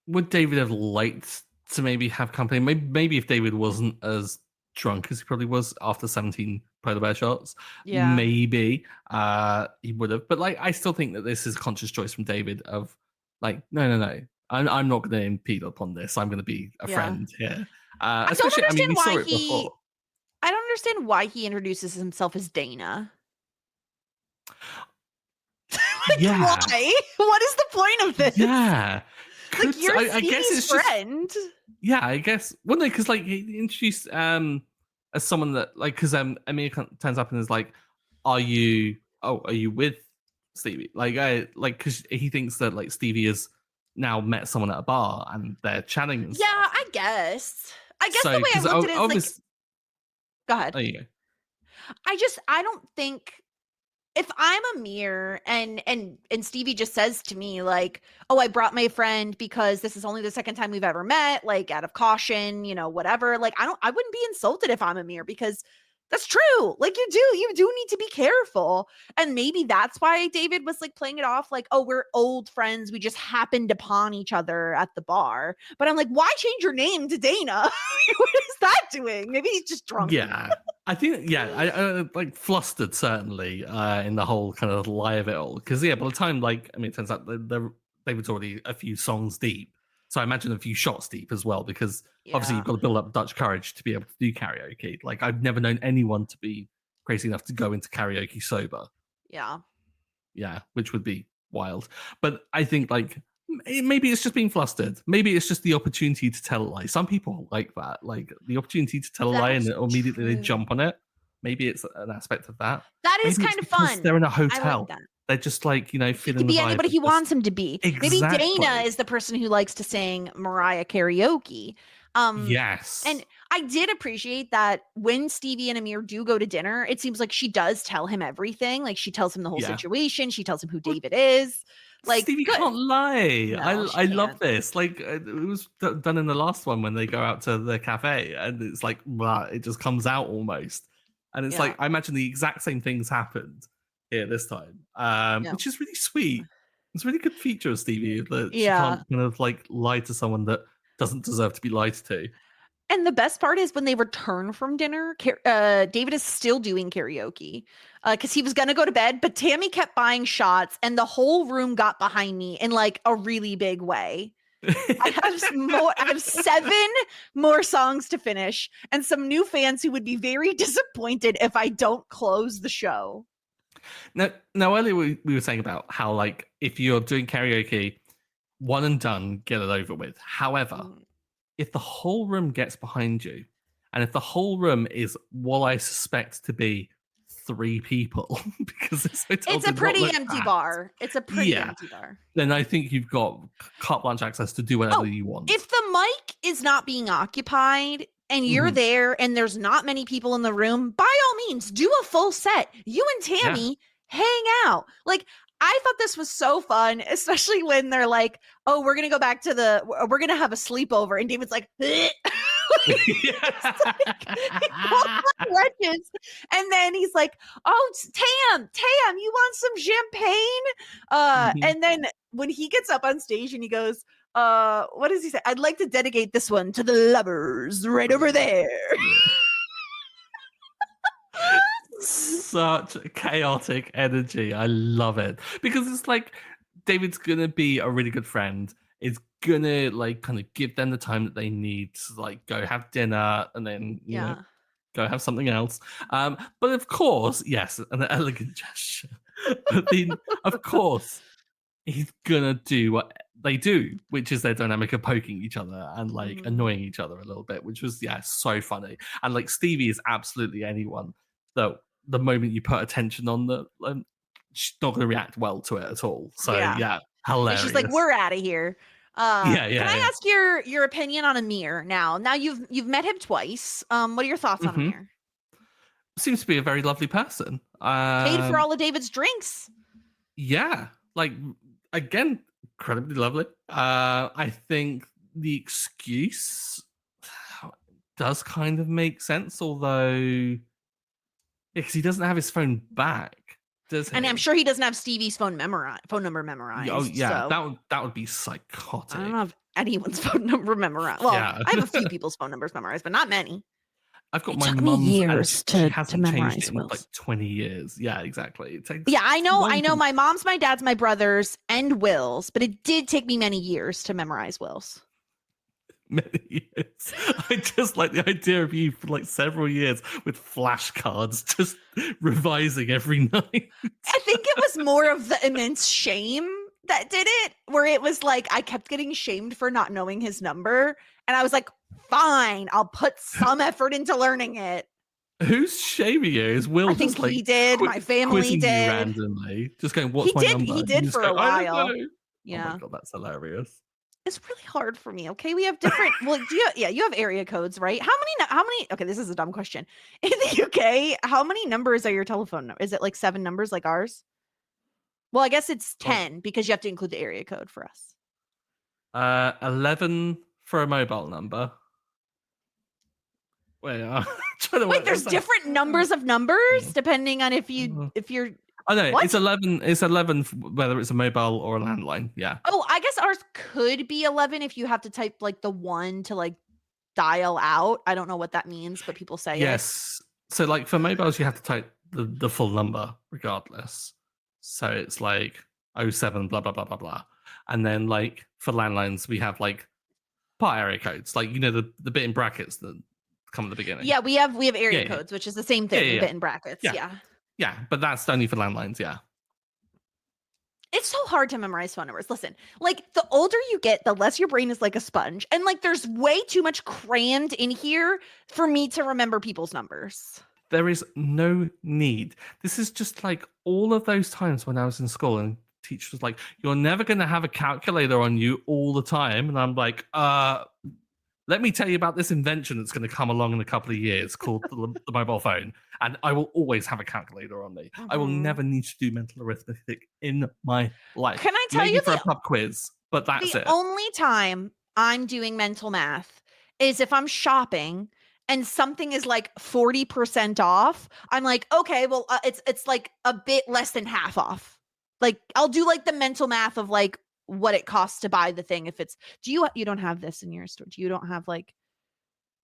[SPEAKER 2] would David have liked to maybe have company. Maybe if David wasn't as drunk as he probably was after 17 polar bear shots,
[SPEAKER 1] Yeah.
[SPEAKER 2] maybe he would have. But like, I still think that this is a conscious choice from David of like, no. I'm not going to impede upon this. I'm going to be a
[SPEAKER 1] Yeah.
[SPEAKER 2] friend here.
[SPEAKER 1] I don't
[SPEAKER 2] Especially, I mean,
[SPEAKER 1] understand
[SPEAKER 2] we saw
[SPEAKER 1] why
[SPEAKER 2] it before.
[SPEAKER 1] I don't understand why he introduces himself as Dana. Like,
[SPEAKER 2] Yeah,
[SPEAKER 1] why? What is the point of this?
[SPEAKER 2] yeah.
[SPEAKER 1] Like, you're
[SPEAKER 2] I guess
[SPEAKER 1] Stevie's
[SPEAKER 2] it's just
[SPEAKER 1] friend.
[SPEAKER 2] yeah. I guess well, no, because like he introduced as someone that like because Amir turns up and is like, "Are you? Oh, are you with Stevie?" Like because he thinks that like Stevie has now met someone at a bar and they're chatting and
[SPEAKER 1] Yeah,
[SPEAKER 2] stuff.
[SPEAKER 1] I guess. I guess
[SPEAKER 2] So
[SPEAKER 1] the way I
[SPEAKER 2] because
[SPEAKER 1] looked at it is like,
[SPEAKER 2] obviously,
[SPEAKER 1] go ahead.
[SPEAKER 2] there you go.
[SPEAKER 1] I don't think if I'm a mirror and Stevie just says to me like, "Oh, I brought my friend because this is only the second time we've ever met, like out of caution, whatever." Like I wouldn't be insulted if I'm a mirror because that's true. Like you do need to be careful. And maybe that's why David was like playing it off like, "Oh, we're old friends. We just happened upon each other at the bar." But I'm like, "Why change your name to Dana?" What is that doing? Maybe he's just drunk.
[SPEAKER 2] Yeah, I think I like flustered certainly in the whole kind of lie of it all because yeah, by the time like I mean, it turns out David's already a few songs deep, so I imagine a few shots deep as well because obviously
[SPEAKER 1] Yeah.
[SPEAKER 2] you've got to build up Dutch courage to be able to do karaoke. Like I've never known anyone to be crazy enough to go into karaoke sober.
[SPEAKER 1] Yeah.
[SPEAKER 2] Yeah, which would be wild. But I think like maybe it's just being flustered. Maybe it's just the opportunity to tell a lie. Some people like that, like the opportunity to tell a lie and
[SPEAKER 1] That's
[SPEAKER 2] then immediately they
[SPEAKER 1] true.
[SPEAKER 2] jump on it. Maybe it's an aspect of that.
[SPEAKER 1] That is
[SPEAKER 2] Maybe it's
[SPEAKER 1] kind of
[SPEAKER 2] because
[SPEAKER 1] fun.
[SPEAKER 2] they're in a
[SPEAKER 1] I like
[SPEAKER 2] hotel.
[SPEAKER 1] that.
[SPEAKER 2] They're just like,
[SPEAKER 1] He
[SPEAKER 2] feeling
[SPEAKER 1] could
[SPEAKER 2] the
[SPEAKER 1] be
[SPEAKER 2] vibe
[SPEAKER 1] anybody
[SPEAKER 2] of
[SPEAKER 1] he
[SPEAKER 2] just
[SPEAKER 1] wants him to be. Maybe Dana
[SPEAKER 2] exactly.
[SPEAKER 1] is the person who likes to sing Mariah karaoke. Um,
[SPEAKER 2] Yes.
[SPEAKER 1] and I did appreciate that when Stevie and Amir do go to dinner, it seems like she does tell him everything. Like she tells him the whole
[SPEAKER 2] Yeah.
[SPEAKER 1] situation. She tells him who
[SPEAKER 2] Well,
[SPEAKER 1] David is. Like,
[SPEAKER 2] Stevie
[SPEAKER 1] good.
[SPEAKER 2] can't lie.
[SPEAKER 1] No, she
[SPEAKER 2] I love
[SPEAKER 1] can't.
[SPEAKER 2] this. Like it was done in the last one when they go out to the cafe, and it's like blah, it just comes out almost, and it's
[SPEAKER 1] Yeah.
[SPEAKER 2] like I imagine the exact same things happened here this time,
[SPEAKER 1] Yeah.
[SPEAKER 2] which is really sweet. It's a really good feature of Stevie that she
[SPEAKER 1] Yeah.
[SPEAKER 2] can't kind of like lie to someone that doesn't deserve to be lied to.
[SPEAKER 1] And the best part is when they return from dinner, David is still doing karaoke because he was going to go to bed, but Tammy kept buying shots and the whole room got behind me in like a really big way. I have 7 more songs to finish and some new fans who would be very disappointed if I don't close the show.
[SPEAKER 2] Now earlier we were saying about how like if you're doing karaoke, one and done, get it over with. However,
[SPEAKER 1] Mm.
[SPEAKER 2] if the whole room gets behind you, and if the whole room is what I suspect to be 3 people, because this hotel
[SPEAKER 1] It's a
[SPEAKER 2] did not
[SPEAKER 1] pretty
[SPEAKER 2] look
[SPEAKER 1] empty
[SPEAKER 2] packed,
[SPEAKER 1] bar. It's a pretty
[SPEAKER 2] yeah,
[SPEAKER 1] empty bar.
[SPEAKER 2] then I think you've got carte blanche access to do whatever
[SPEAKER 1] Oh,
[SPEAKER 2] you want.
[SPEAKER 1] if the mic is not being occupied and you're
[SPEAKER 2] Mhm.
[SPEAKER 1] there and there's not many people in the room, by all means, do a full set. You and
[SPEAKER 2] Yeah.
[SPEAKER 1] Tammy hang out. Like, I thought this was so fun, especially when they're like, "Oh, we're gonna go back to we're gonna have a sleepover," and David's like, "Bleh." He pulls out wrenches, and then he's like, "Oh, Tam, you want some champagne?"
[SPEAKER 2] Mhm.
[SPEAKER 1] And then when he gets up on stage and he goes, what does he say? "I'd like to dedicate this one to the lovers right over there."
[SPEAKER 2] Such chaotic energy. I love it because it's like David's gonna be a really good friend. It's gonna like kind of give them the time that they need to like go have dinner and then
[SPEAKER 1] Yeah.
[SPEAKER 2] go have something else. But of course, yes, an elegant gesture. But then of course he's gonna do what they do, which is their dynamic of poking each other and like
[SPEAKER 1] Mhm.
[SPEAKER 2] annoying each other a little bit, which was so funny. And like Stevie is absolutely anyone that the moment you put attention on the, she's not going to react well to it at all. So
[SPEAKER 1] Yeah.
[SPEAKER 2] yeah,
[SPEAKER 1] It's just like,
[SPEAKER 2] hilarious.
[SPEAKER 1] "We're out of here." Can I
[SPEAKER 2] Yeah.
[SPEAKER 1] ask your opinion on Amir now? Now you've met him twice. What are your thoughts on
[SPEAKER 2] Hmm.
[SPEAKER 1] Amir?
[SPEAKER 2] Seems to be a very lovely person.
[SPEAKER 1] Paid for all of David's drinks.
[SPEAKER 2] Yeah, like again, incredibly lovely. I think the excuse does kind of make sense, although because he doesn't have his phone back. Does
[SPEAKER 1] And I'm
[SPEAKER 2] he?
[SPEAKER 1] sure he doesn't have Stevie's phone number
[SPEAKER 2] Oh
[SPEAKER 1] memorized.
[SPEAKER 2] yeah,
[SPEAKER 1] So
[SPEAKER 2] that would be
[SPEAKER 1] I
[SPEAKER 2] psychotic.
[SPEAKER 1] don't have anyone's phone number memorized. Well,
[SPEAKER 2] Yeah.
[SPEAKER 1] I have a few people's phone numbers memorized, but not many.
[SPEAKER 2] I've got
[SPEAKER 1] It
[SPEAKER 2] my
[SPEAKER 1] took me
[SPEAKER 2] mum's, and
[SPEAKER 1] years
[SPEAKER 2] she
[SPEAKER 1] to
[SPEAKER 2] hasn't changed
[SPEAKER 1] memorize
[SPEAKER 2] it in like
[SPEAKER 1] Will's.
[SPEAKER 2] 20 years. Yeah, exactly. It takes
[SPEAKER 1] Yeah, I know.
[SPEAKER 2] long
[SPEAKER 1] My mom's, my dad's, my brother's, and Will's, but it did take me many years to memorize Will's.
[SPEAKER 2] many years. I just like the idea of you for like several years with flashcards, just revising every night.
[SPEAKER 1] I think it was more of the immense shame that did it, where it was like I kept getting shamed for not knowing his number, and I was like, fine, I'll put some effort into learning it.
[SPEAKER 2] Who's shaming you? Is Will
[SPEAKER 1] I think
[SPEAKER 2] just like
[SPEAKER 1] he did. My family
[SPEAKER 2] quizzing
[SPEAKER 1] did.
[SPEAKER 2] you randomly? Just going, what's
[SPEAKER 1] He
[SPEAKER 2] my
[SPEAKER 1] did.
[SPEAKER 2] number?
[SPEAKER 1] He
[SPEAKER 2] And you
[SPEAKER 1] did
[SPEAKER 2] just
[SPEAKER 1] for
[SPEAKER 2] go,
[SPEAKER 1] a
[SPEAKER 2] I don't
[SPEAKER 1] while.
[SPEAKER 2] know.
[SPEAKER 1] Yeah.
[SPEAKER 2] Oh my god, that's hilarious.
[SPEAKER 1] It's really hard for me. Okay, we have different. Well, you have area codes, right? How many? Okay, this is a dumb question. In the UK, how many numbers are your telephone? Is it like 7 numbers like ours? Well, I guess it's 10 because you have to include the area code for us.
[SPEAKER 2] 11 for a mobile number. Wait,
[SPEAKER 1] Wait, there's different numbers of numbers depending on if you're.
[SPEAKER 2] Oh no,
[SPEAKER 1] What?
[SPEAKER 2] it's 11. It's 11 whether it's a mobile or a landline. Yeah.
[SPEAKER 1] Oh, I guess ours could be 11 if you have to type like the 1 to like dial out. I don't know what that means, but people say
[SPEAKER 2] yes. So like for mobiles, you have to type the full number regardless. So it's like 07 blah blah blah blah blah, and then like for landlines, we have like part area codes, like the bit in brackets that come at the beginning.
[SPEAKER 1] Yeah, we have area codes, which is the same thing, bit in brackets.
[SPEAKER 2] Yeah, but that's only for landlines. Yeah.
[SPEAKER 1] It's so hard to memorize phone numbers. Listen, like the older you get, the less your brain is like a sponge. And like there's way too much crammed in here for me to remember people's numbers.
[SPEAKER 2] There is no need. This is just like all of those times when I was in school and teacher was like, you're never going to have a calculator on you all the time. And I'm like, let me tell you about this invention that's going to come along in a couple of years called the mobile phone. And I will always have a calculator on me. I will never need to do mental arithmetic in my life.
[SPEAKER 1] Can I tell
[SPEAKER 2] Maybe
[SPEAKER 1] you
[SPEAKER 2] for a pub quiz, but that's it.
[SPEAKER 1] The only time I'm doing mental math is if I'm shopping and something is like 40% off. I'm like, okay, well, it's like a bit less than half off. Like I'll do like the mental math of like what it costs to buy the thing. If it's, you don't have this in your store? You don't have like,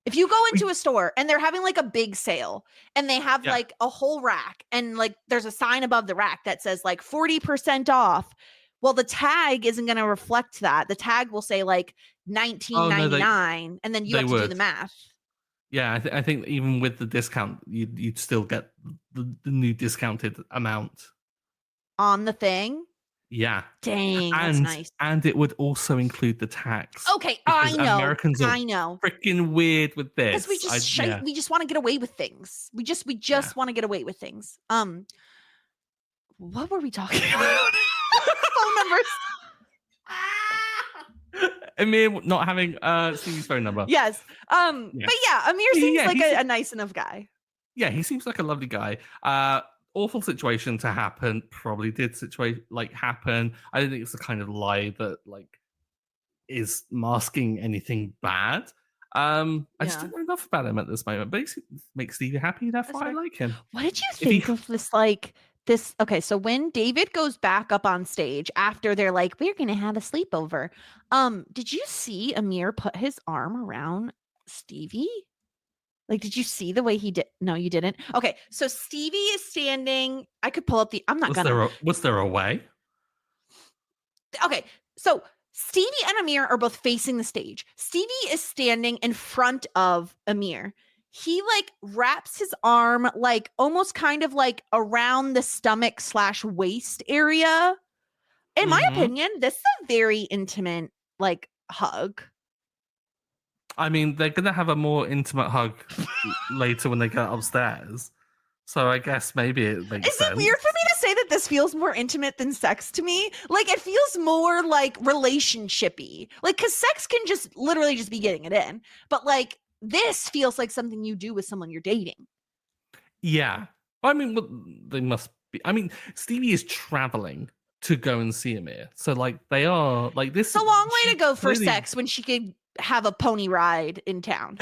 [SPEAKER 1] if you go into a store and they're having like a big sale and they have like a whole rack and like there's a sign above the rack that says like 40% off. Well, the tag isn't going to reflect that. The tag will say like $19.99 and then you have to do the math.
[SPEAKER 2] Yeah, I think even with the discount, you'd still get the new discounted amount
[SPEAKER 1] on the thing.
[SPEAKER 2] Yeah.
[SPEAKER 1] Dang, that's nice.
[SPEAKER 2] And it would also include the tax.
[SPEAKER 1] Okay, I know.
[SPEAKER 2] Americans are freaking weird with this.
[SPEAKER 1] Because we just want to get away with things. We just want to get away with things. What were we talking about? Phone numbers.
[SPEAKER 2] Amir not having Stevie's phone number.
[SPEAKER 1] Yes. But yeah, Amir seems like a nice enough guy.
[SPEAKER 2] Yeah, he seems like a lovely guy. Awful situation to happen. Probably did happen. I don't think it's the kind of lie that like is masking anything bad. I just don't know enough about him at this moment. But he makes Stevie happy. Therefore, I like him.
[SPEAKER 1] What did you think of this? Okay, so when David goes back up on stage after they're like, we're gonna have a sleepover. Did you see Amir put his arm around Stevie? Like, did you see the way he did? No, you didn't. Okay, so Stevie is standing. I could pull up the. I'm not gonna.
[SPEAKER 2] Was there a way?
[SPEAKER 1] Okay, so Stevie and Amir are both facing the stage. Stevie is standing in front of Amir. He like wraps his arm like almost kind of like around the stomach / waist area. In my opinion, this is a very intimate like hug.
[SPEAKER 2] I mean, they're going to have a more intimate hug later when they get upstairs. So I guess maybe it makes sense.
[SPEAKER 1] Is it weird for me to say that this feels more intimate than sex to me? Like, it feels more like relationship-y. Like, because sex can just literally just be getting it in. But, like, this feels like something you do with someone you're dating.
[SPEAKER 2] Yeah. I mean, they must be. I mean, Stevie is traveling to go and see Amir. So, like, they are, like, this.
[SPEAKER 1] It's a long way to go for sex when she could have a pony ride in town.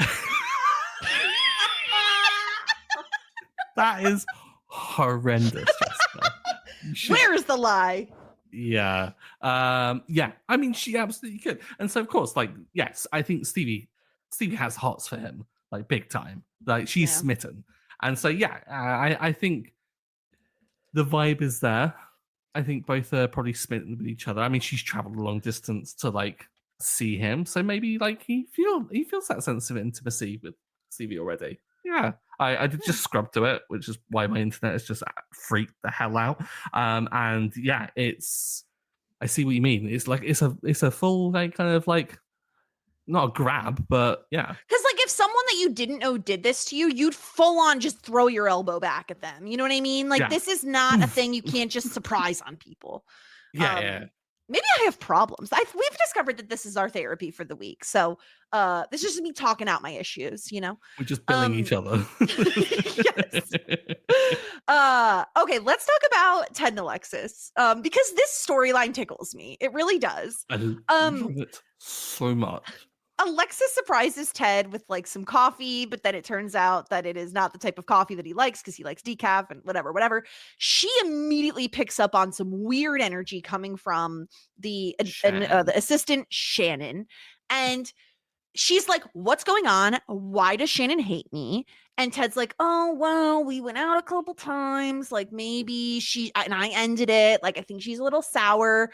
[SPEAKER 2] That is horrendous, Jessica.
[SPEAKER 1] Where's the lie?
[SPEAKER 2] Yeah. Yeah. I mean, she absolutely could. And so, of course, like, yes, I think Stevie has hots for him, like, big time. Like, she's
[SPEAKER 1] Yeah.
[SPEAKER 2] smitten. And so, yeah, I think the vibe is there. I think both are probably smitten with each other. I mean, she's traveled a long distance to, like, see him. So maybe, like, he feels that sense of intimacy with Stevie already. Yeah. I did just scrub to it, which is why my internet has just freaked the hell out. And yeah, I see what you mean. It's like it's a full, like, kind of like, not a grab, but yeah.
[SPEAKER 1] Because, like, if someone that you didn't know did this to you, you'd full on just throw your elbow back at them. You know what I mean? Like,
[SPEAKER 2] Yeah.
[SPEAKER 1] this is not a thing you can't just surprise on people.
[SPEAKER 2] Yeah.
[SPEAKER 1] Maybe I have problems. We've discovered that this is our therapy for the week. So this is just me talking out my issues, you know?
[SPEAKER 2] We're just billing each other.
[SPEAKER 1] Yes. Okay, let's talk about Ted and Alexis. Because this storyline tickles me. It really does.
[SPEAKER 2] I love it so much.
[SPEAKER 1] Alexis surprises Ted with like some coffee, but then it turns out that it is not the type of coffee that he likes because he likes decaf and whatever. She immediately picks up on some weird energy coming from the assistant Shannon, and she's like, "What's going on? Why does Shannon hate me?" And Ted's like, "Oh, well, we went out a couple times. Like maybe I ended it. Like I think she's a little sour."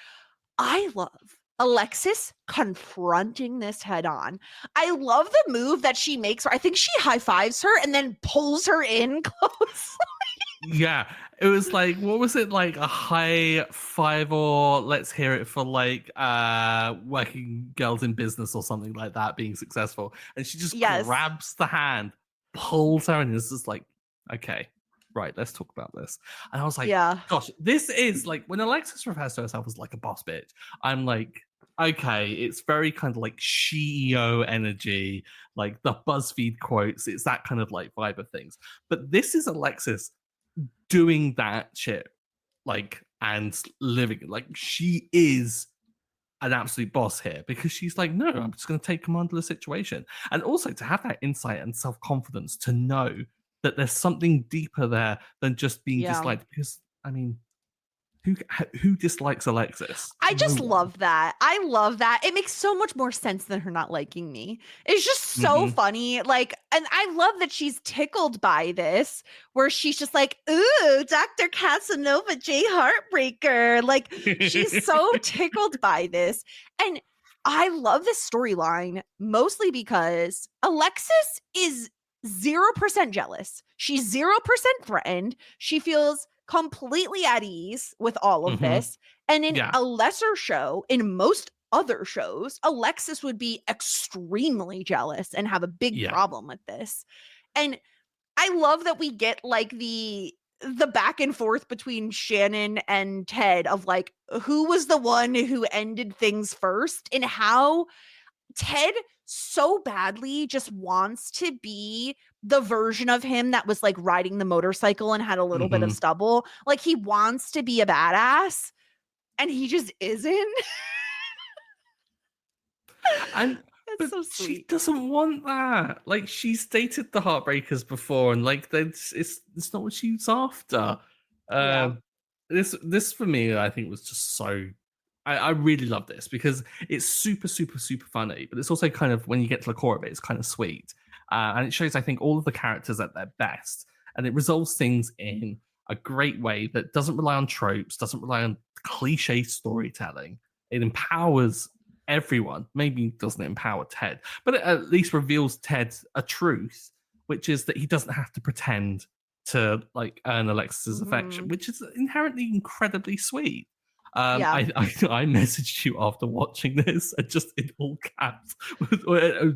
[SPEAKER 1] I love Alexis confronting this head on. I love the move that she makes. I think she high fives her and then pulls her in close.
[SPEAKER 2] Yeah, it was like, what was it, like a high five, or let's hear it for like working girls in business or something like that being successful, and she just grabs the hand, pulls her, and is just like, okay, right, let's talk about this. And I was like, gosh, this is like, when Alexis refers to herself as like a boss bitch, I'm like, okay, it's very kind of like CEO energy, like the BuzzFeed quotes. It's that kind of like vibe of things. But this is Alexis doing that shit, like, and living like she is an absolute boss here, because she's like, no, I'm just going to take command of the situation. And also to have that insight and self-confidence to know that there's something deeper there than just being disliked. Because I mean, who dislikes Alexis?
[SPEAKER 1] I just love that. I love that. It makes so much more sense than her not liking me. It's just so funny. Like, and I love that she's tickled by this, where she's just like, ooh, Dr. Casanova J. Heartbreaker. Like, she's so tickled by this. And I love this storyline mostly because Alexis is 0% jealous. She's 0% threatened. She feels completely at ease with all of this. And in a lesser show, in most other shows, Alexis would be extremely jealous and have a big problem with this. And I love that we get like the back and forth between Shannon and Ted of like, who was the one who ended things first, and how Ted so badly just wants to be the version of him that was like riding the motorcycle and had a little bit of stubble. Like he wants to be a badass and he just isn't.
[SPEAKER 2] And but so she doesn't want that. Like, she's dated the Heartbreakers before, and like it's not what she's after. This for me, I think, was just so. I really love this because it's super, super, super funny, but it's also kind of, when you get to the core of it, it's kind of sweet. And it shows, I think, all of the characters at their best. And it resolves things in a great way that doesn't rely on tropes, doesn't rely on cliche storytelling. It empowers everyone. Maybe doesn't empower Ted, but it at least reveals Ted a truth, which is that he doesn't have to pretend to like earn Alexis's affection, which is inherently incredibly sweet. I messaged you after watching this, and just in all caps,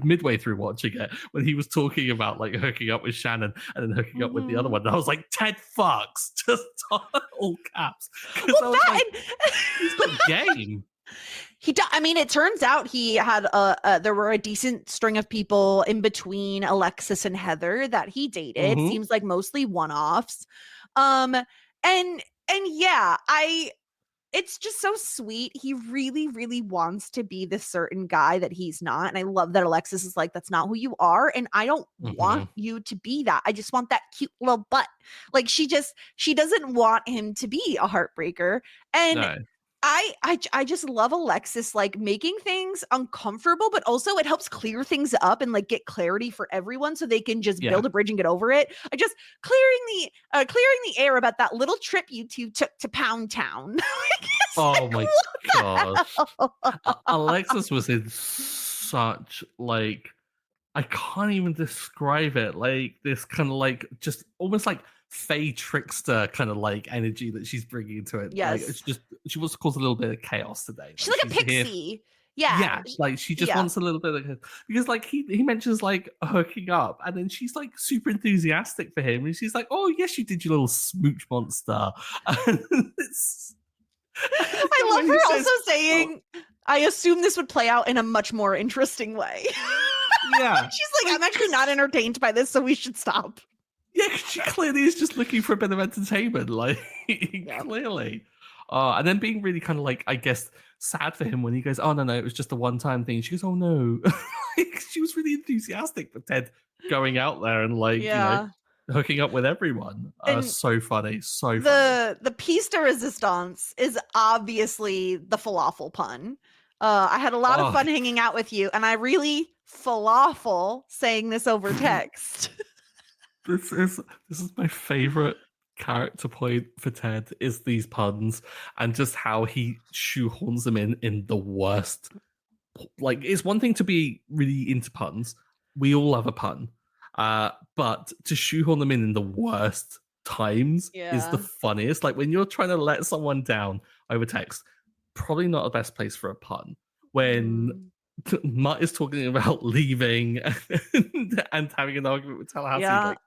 [SPEAKER 2] midway through watching it, when he was talking about like hooking up with Shannon and then hooking up with the other one, and I was like, Ted fucks, just all caps. Well, he's got game.
[SPEAKER 1] I mean, it turns out he had there were a decent string of people in between Alexis and Heather that he dated. Seems like mostly one-offs. And yeah, it's just so sweet. He really, really wants to be this certain guy that he's not. And I love that Alexis is like, that's not who you are. And I don't want you to be that. I just want that cute little butt. Like she doesn't want him to be a heartbreaker. And
[SPEAKER 2] No.
[SPEAKER 1] I just love Alexis like making things uncomfortable, but also it helps clear things up and like get clarity for everyone so they can just build a bridge and get over it. I just clearing the air about that little trip you two took to Pound Town.
[SPEAKER 2] Oh my gosh. Alexis was in such like, I can't even describe it. Like this kind of like just almost like fey trickster kind of like energy that she's bringing into it.
[SPEAKER 1] Yes.
[SPEAKER 2] Like, it's just, she wants to cause a little bit of chaos today.
[SPEAKER 1] She's like a pixie. Yeah.
[SPEAKER 2] Like she just wants a little bit of, because like he mentions like hooking up, and then she's like super enthusiastic for him, and she's like, "Oh yes, you did your little smooch monster." It's,
[SPEAKER 1] I love her also saying, "I assume this would play out in a much more interesting way."
[SPEAKER 2] Yeah,
[SPEAKER 1] she's like, "I'm actually not entertained by this, so we should stop."
[SPEAKER 2] Yeah, she clearly is just looking for a bit of entertainment, like clearly. And then being really kind of like, I guess, sad for him when he goes, "Oh no, it was just a one-time thing." She goes, "Oh no," like, she was really enthusiastic for Ted going out there and like, you know, hooking up with everyone. So funny, so funny.
[SPEAKER 1] The piece de resistance is obviously the falafel pun. I had a lot of fun hanging out with you, and I really falafel saying this over text.
[SPEAKER 2] This is my favorite character point for Ted, is these puns and just how he shoehorns them in the worst. Like, it's one thing to be really into puns. We all love a pun. But to shoehorn them in the worst times is the funniest. Like when you're trying to let someone down over text, probably not the best place for a pun. When Mutt is talking about leaving and having an argument with Tallahassee, like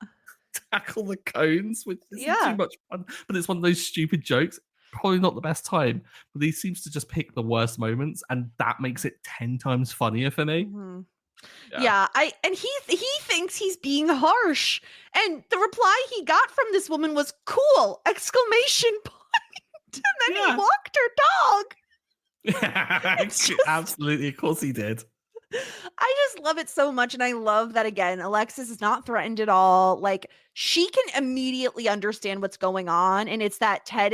[SPEAKER 2] tackle the cones, which isn't too much fun, but it's one of those stupid jokes. Probably not the best time, but he seems to just pick the worst moments, and that makes it 10 times funnier for me.
[SPEAKER 1] And he thinks he's being harsh, and the reply he got from this woman was "cool!" exclamation point, and then he walked her dog.
[SPEAKER 2] Absolutely, of course he did.
[SPEAKER 1] I just love it so much, and I love that again Alexis is not threatened at all. Like she can immediately understand what's going on, and it's that Ted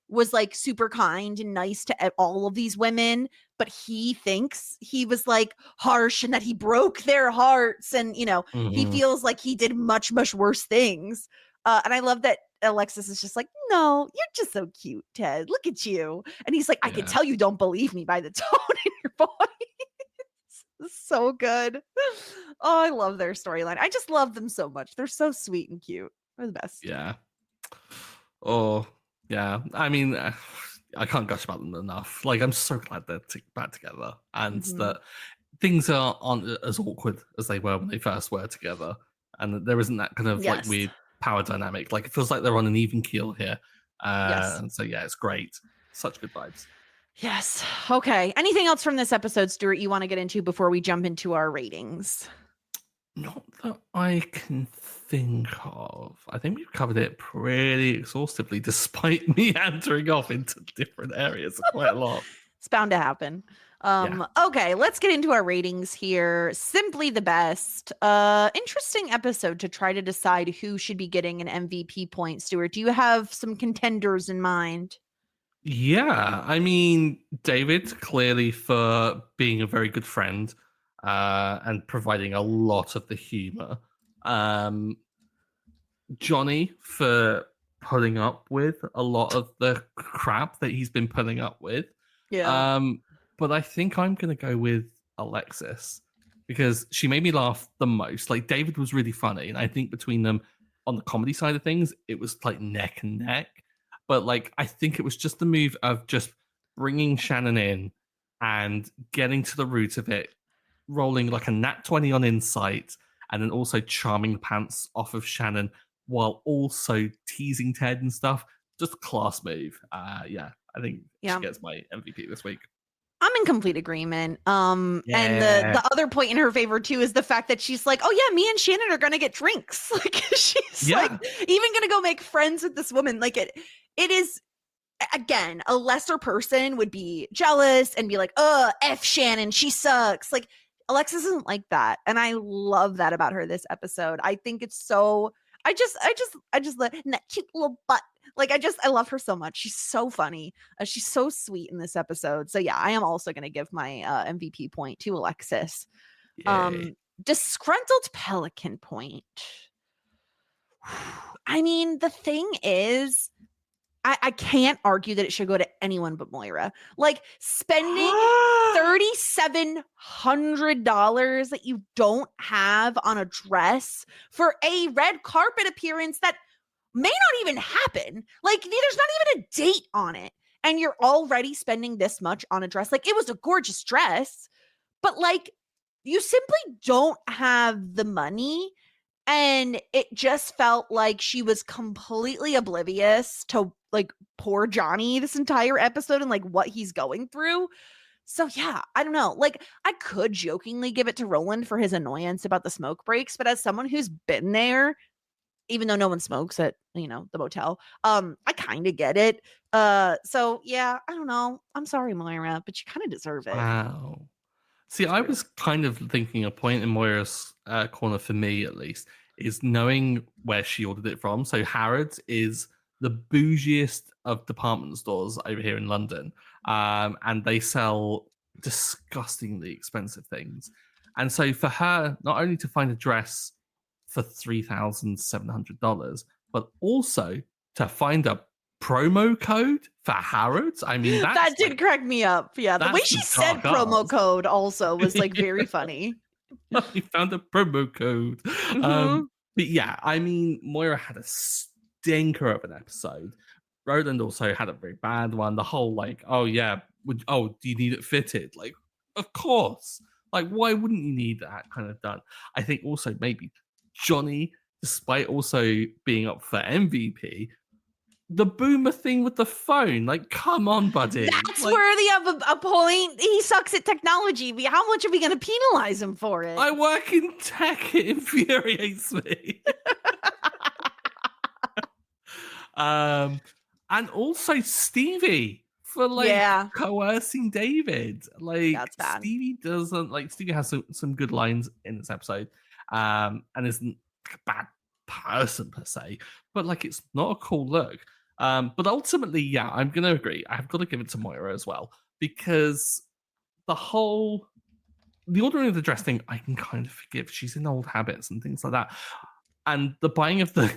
[SPEAKER 1] was like super kind and nice to all of these women, but he thinks he was like harsh and that he broke their hearts, and you know, he feels like he did much worse things. And I love that Alexis is just like, "No, you're just so cute, Ted. Look at you." And he's like, "I can tell you don't believe me by the tone in your voice." So good. Oh, I love their storyline. I just love them so much. They're so sweet and cute. They're the best.
[SPEAKER 2] Yeah. Oh, yeah. I mean, I can't gush about them enough. Like, I'm so glad they're back together, and that things aren't as awkward as they were when they first were together, and that there isn't that kind of like weird power dynamic. Like, it feels like they're on an even keel here. And so yeah, it's great. Such good vibes.
[SPEAKER 1] Yes. Okay. Anything else from this episode, Stuart, you want to get into before we jump into our ratings?
[SPEAKER 2] Not that I can think of. I think we've covered it pretty exhaustively, despite me entering off into different areas quite a lot.
[SPEAKER 1] It's bound to happen. Okay, let's get into our ratings here. Simply the best. Interesting episode to try to decide who should be getting an MVP point. Stuart, do you have some contenders in mind?
[SPEAKER 2] Yeah, I mean, David, clearly for being a very good friend and providing a lot of the humor. Johnny for putting up with a lot of the crap that he's been putting up with. But I think I'm going to go with Alexis because she made me laugh the most. Like, David was really funny, and I think between them on the comedy side of things, it was like neck and neck. But like, I think it was just the move of just bringing Shannon in and getting to the root of it, rolling like a nat 20 on insight, and then also charming the pants off of Shannon while also teasing Ted and stuff. Just a class move. I think she gets my MVP this week.
[SPEAKER 1] I'm in complete agreement. And the other point in her favor too is the fact that she's like, "Oh yeah, me and Shannon are gonna get drinks." Like she's like even gonna go make friends with this woman. Like it is again, a lesser person would be jealous and be like, F Shannon, she sucks. Like, Alexis isn't like that. And I love that about her this episode. I think it's so, I just let that cute little butt. Like, I love her so much. She's so funny. She's so sweet in this episode. So yeah, I am also going to give my MVP point to Alexis.
[SPEAKER 2] Yay.
[SPEAKER 1] Disgruntled Pelican point. I mean, the thing is, I can't argue that it should go to anyone but Moira. Like, spending $3,700 that you don't have on a dress for a red carpet appearance that may not even happen. Like, there's not even a date on it. And you're already spending this much on a dress. Like, it was a gorgeous dress, but like, you simply don't have the money. And it just felt like she was completely oblivious to like poor Johnny this entire episode and like what he's going through. So yeah, I don't know. Like, I could jokingly give it to Roland for his annoyance about the smoke breaks, but as someone who's been there, even though no one smokes at, the motel, I kind of get it. So yeah, I don't know. I'm sorry, Moira, but you kind of deserve it.
[SPEAKER 2] Wow. See, I was kind of thinking a point in Moira's corner, for me at least, is knowing where she ordered it from. So Harrods is the bougiest of department stores over here in London. And they sell disgustingly expensive things. And so for her, not only to find a dress for $3,700, but also to find a promo code for Harrods. I mean,
[SPEAKER 1] that did crack me up. Yeah, the way she said promo code also was like very funny.
[SPEAKER 2] We found a promo code. But yeah, I mean, Moira had a stinker of an episode. Roland also had a very bad one. The whole like, oh yeah, do you need it fitted? Like, of course. Like, why wouldn't you need that kind of done? I think also maybe Johnny, despite also being up for MVP, the boomer thing with the phone, like, come on, buddy.
[SPEAKER 1] That's worthy of a point. He sucks at technology. How much are we going to penalize him for it?
[SPEAKER 2] I work in tech. It infuriates me. And also Stevie for like coercing David. Like, that's bad. Stevie has some good lines in this episode, and isn't a bad person per se, but like, it's not a cool look. But ultimately, yeah, I'm going to agree. I've got to give it to Moira as well, because the ordering of the dress thing, I can kind of forgive. She's in old habits and things like that. And the buying of the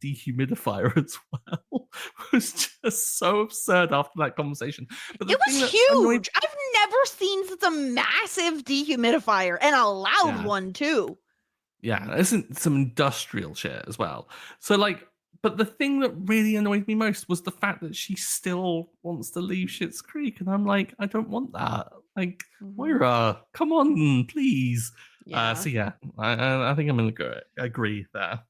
[SPEAKER 2] dehumidifier as well was just so absurd after that conversation. But
[SPEAKER 1] it was huge. I've never seen such a massive dehumidifier, and a loud one too.
[SPEAKER 2] Yeah, isn't some industrial shit as well. So like, but the thing that really annoyed me most was the fact that she still wants to leave Schitt's Creek. And I'm like, I don't want that. Like, Moira, come on, please. Yeah. So yeah, I think I'm going to agree there.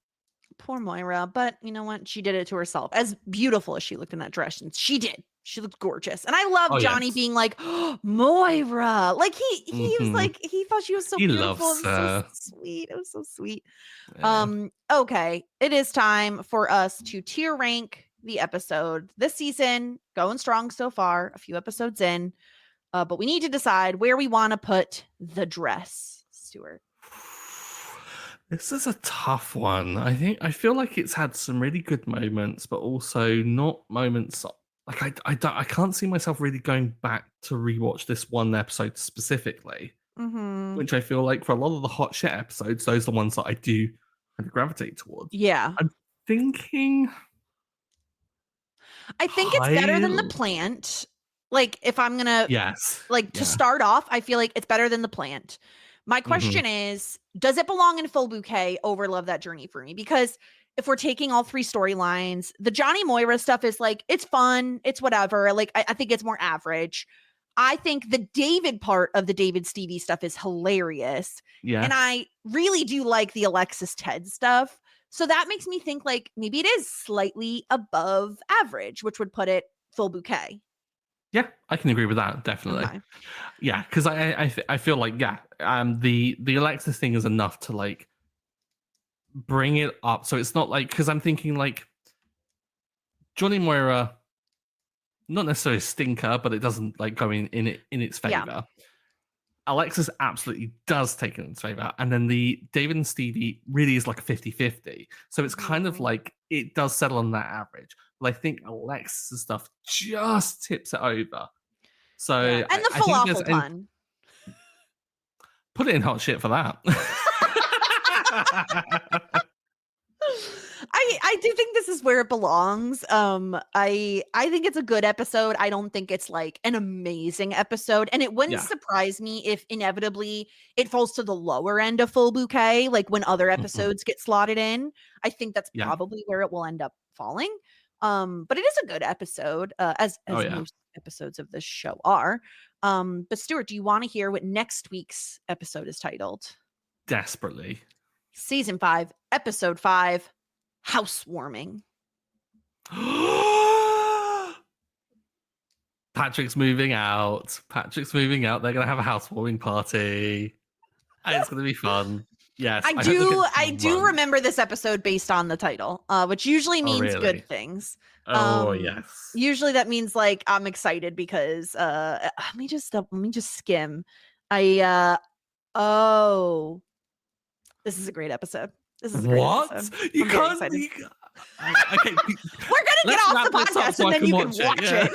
[SPEAKER 1] Poor Moira. But you know what? She did it to herself. As beautiful as she looked in that dress, and she did. She looked gorgeous. And I love Johnny being like, oh, Moira. Like, he was like, he thought she was so beautiful. It was so sweet. It was so sweet. Yeah. Okay. It is time for us to tier rank the episode this season. Going strong so far, a few episodes in. But we need to decide where we want to put the dress, Stuart.
[SPEAKER 2] This is a tough one. I feel like it's had some really good moments, but also not moments. Like, I can't see myself really going back to rewatch this one episode specifically, which I feel like for a lot of the hot shit episodes, those are the ones that I do kind of gravitate towards.
[SPEAKER 1] Yeah.
[SPEAKER 2] I'm thinking.
[SPEAKER 1] I think it's better than the plant. Like, if I'm going to, to start off, I feel like it's better than the plant. My question is, does it belong in Full Bouquet over Love That Journey for me? Because if we're taking all three storylines, the Johnny Moira stuff is like, it's fun, it's whatever. Like, I think it's more average. I think the David part of the David Stevie stuff is hilarious. Yeah. And I really do like the Alexis Ted stuff. So that makes me think like maybe it is slightly above average, which would put it Full Bouquet.
[SPEAKER 2] Yeah, I can agree with that, definitely. Okay. Yeah, because I feel like, the Alexis thing is enough to like bring it up. So it's not like, because I'm thinking like Johnny Moira not necessarily a stinker, but it doesn't like go in its favor.
[SPEAKER 1] Yeah.
[SPEAKER 2] Alexis absolutely does take it in its favor. And then the David and Stevie really is like a 50-50. So it's kind of like it does settle on that average. But I think Alexis' stuff just tips it over. So
[SPEAKER 1] Yeah. And the
[SPEAKER 2] I think
[SPEAKER 1] falafel pun.
[SPEAKER 2] Put it in hot shit for that.
[SPEAKER 1] I do think this is where it belongs. I think it's a good episode. I don't think it's like an amazing episode, and it wouldn't surprise me if inevitably it falls to the lower end of full bouquet, like when other episodes get slotted in. I think that's probably where it will end up falling. But it is a good episode, as most episodes of this show are. But Stuart, do you want to hear what next week's episode is titled?
[SPEAKER 2] Desperately.
[SPEAKER 1] Season 5, episode 5, housewarming.
[SPEAKER 2] Patrick's moving out. They're going to have a housewarming party. And it's going to be fun. Yes.
[SPEAKER 1] I do remember this episode based on the title, which usually means good things.
[SPEAKER 2] Yes.
[SPEAKER 1] Usually that means like I'm excited because let me just skim. This is a great episode. This is a great episode.
[SPEAKER 2] You can't. Okay,
[SPEAKER 1] we're gonna get off the podcast and then you can watch it.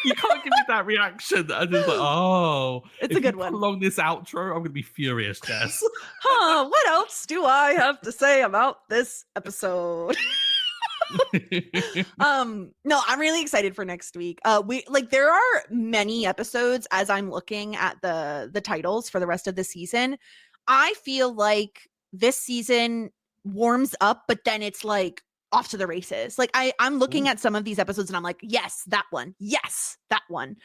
[SPEAKER 2] You can't give me that reaction. And it's like,
[SPEAKER 1] it's a good one.
[SPEAKER 2] Prolong this outro, I'm gonna be furious, Jess.
[SPEAKER 1] What else do I have to say about this episode? No, I'm really excited for next week. There are many episodes as I'm looking at the titles for the rest of the season. I feel like this season warms up, but then it's like off to the races. Like I'm looking at some of these episodes and I'm like, yes, that one. Yes, that one.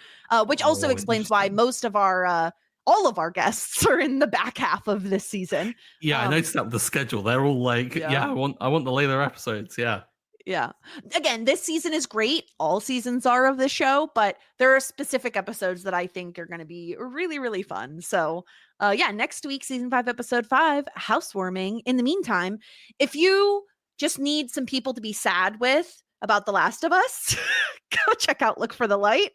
[SPEAKER 1] Which also explains why most of our all of our guests are in the back half of this season.
[SPEAKER 2] Yeah, I noticed that with the schedule. They're all like, I want the later episodes. Yeah.
[SPEAKER 1] Yeah. Again, this season is great. All seasons are of this show, but there are specific episodes that I think are going to be really, really fun. So, next week, season 5, episode 5, housewarming. In the meantime, if you just need some people to be sad with about The Last of Us, go check out Look for the Light.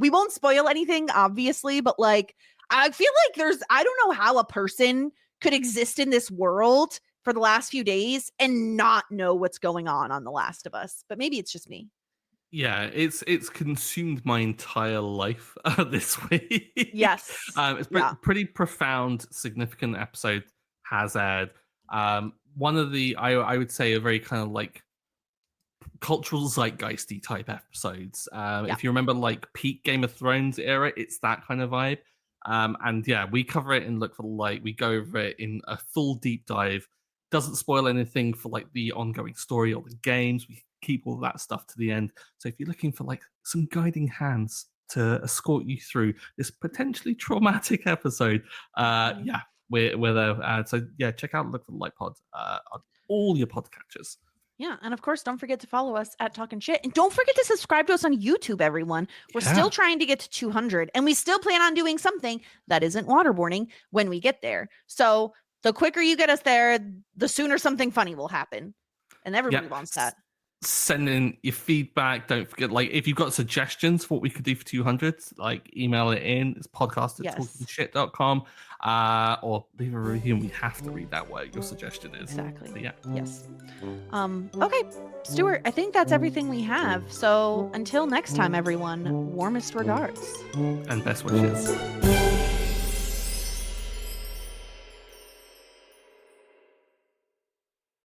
[SPEAKER 1] We won't spoil anything, obviously, but like, I feel like I don't know how a person could exist in this world for the last few days and not know what's going on The Last of Us, but maybe it's just me.
[SPEAKER 2] Yeah, it's consumed my entire life this week.
[SPEAKER 1] Yes.
[SPEAKER 2] It's pretty profound, significant episode has aired. One of the, I would say, a very kind of like cultural zeitgeisty type episodes. If you remember like peak Game of Thrones era, it's that kind of vibe. And we cover it in Look for the Light. We go over it in a full deep dive. Doesn't spoil anything for like the ongoing story or the games. We keep all that stuff to the end. So if you're looking for like some guiding hands to escort you through this potentially traumatic episode, we're there. So check out Look for the Light Pod on all your podcatchers.
[SPEAKER 1] Yeah, and of course, don't forget to follow us at Talkin' Shit. And don't forget to subscribe to us on YouTube, everyone. We're still trying to get to 200, and we still plan on doing something that isn't waterboarding when we get there. So the quicker you get us there, the sooner something funny will happen. And everybody wants that.
[SPEAKER 2] Send in your feedback. Don't forget, like, if you've got suggestions for what we could do for 200, like, email it in. It's podcast@talkingshit.com. Or leave a review, and we have to read that what your suggestion is.
[SPEAKER 1] Exactly.
[SPEAKER 2] But
[SPEAKER 1] yes. Okay, Stuart, I think that's everything we have. So until next time, everyone, warmest regards.
[SPEAKER 2] And best wishes.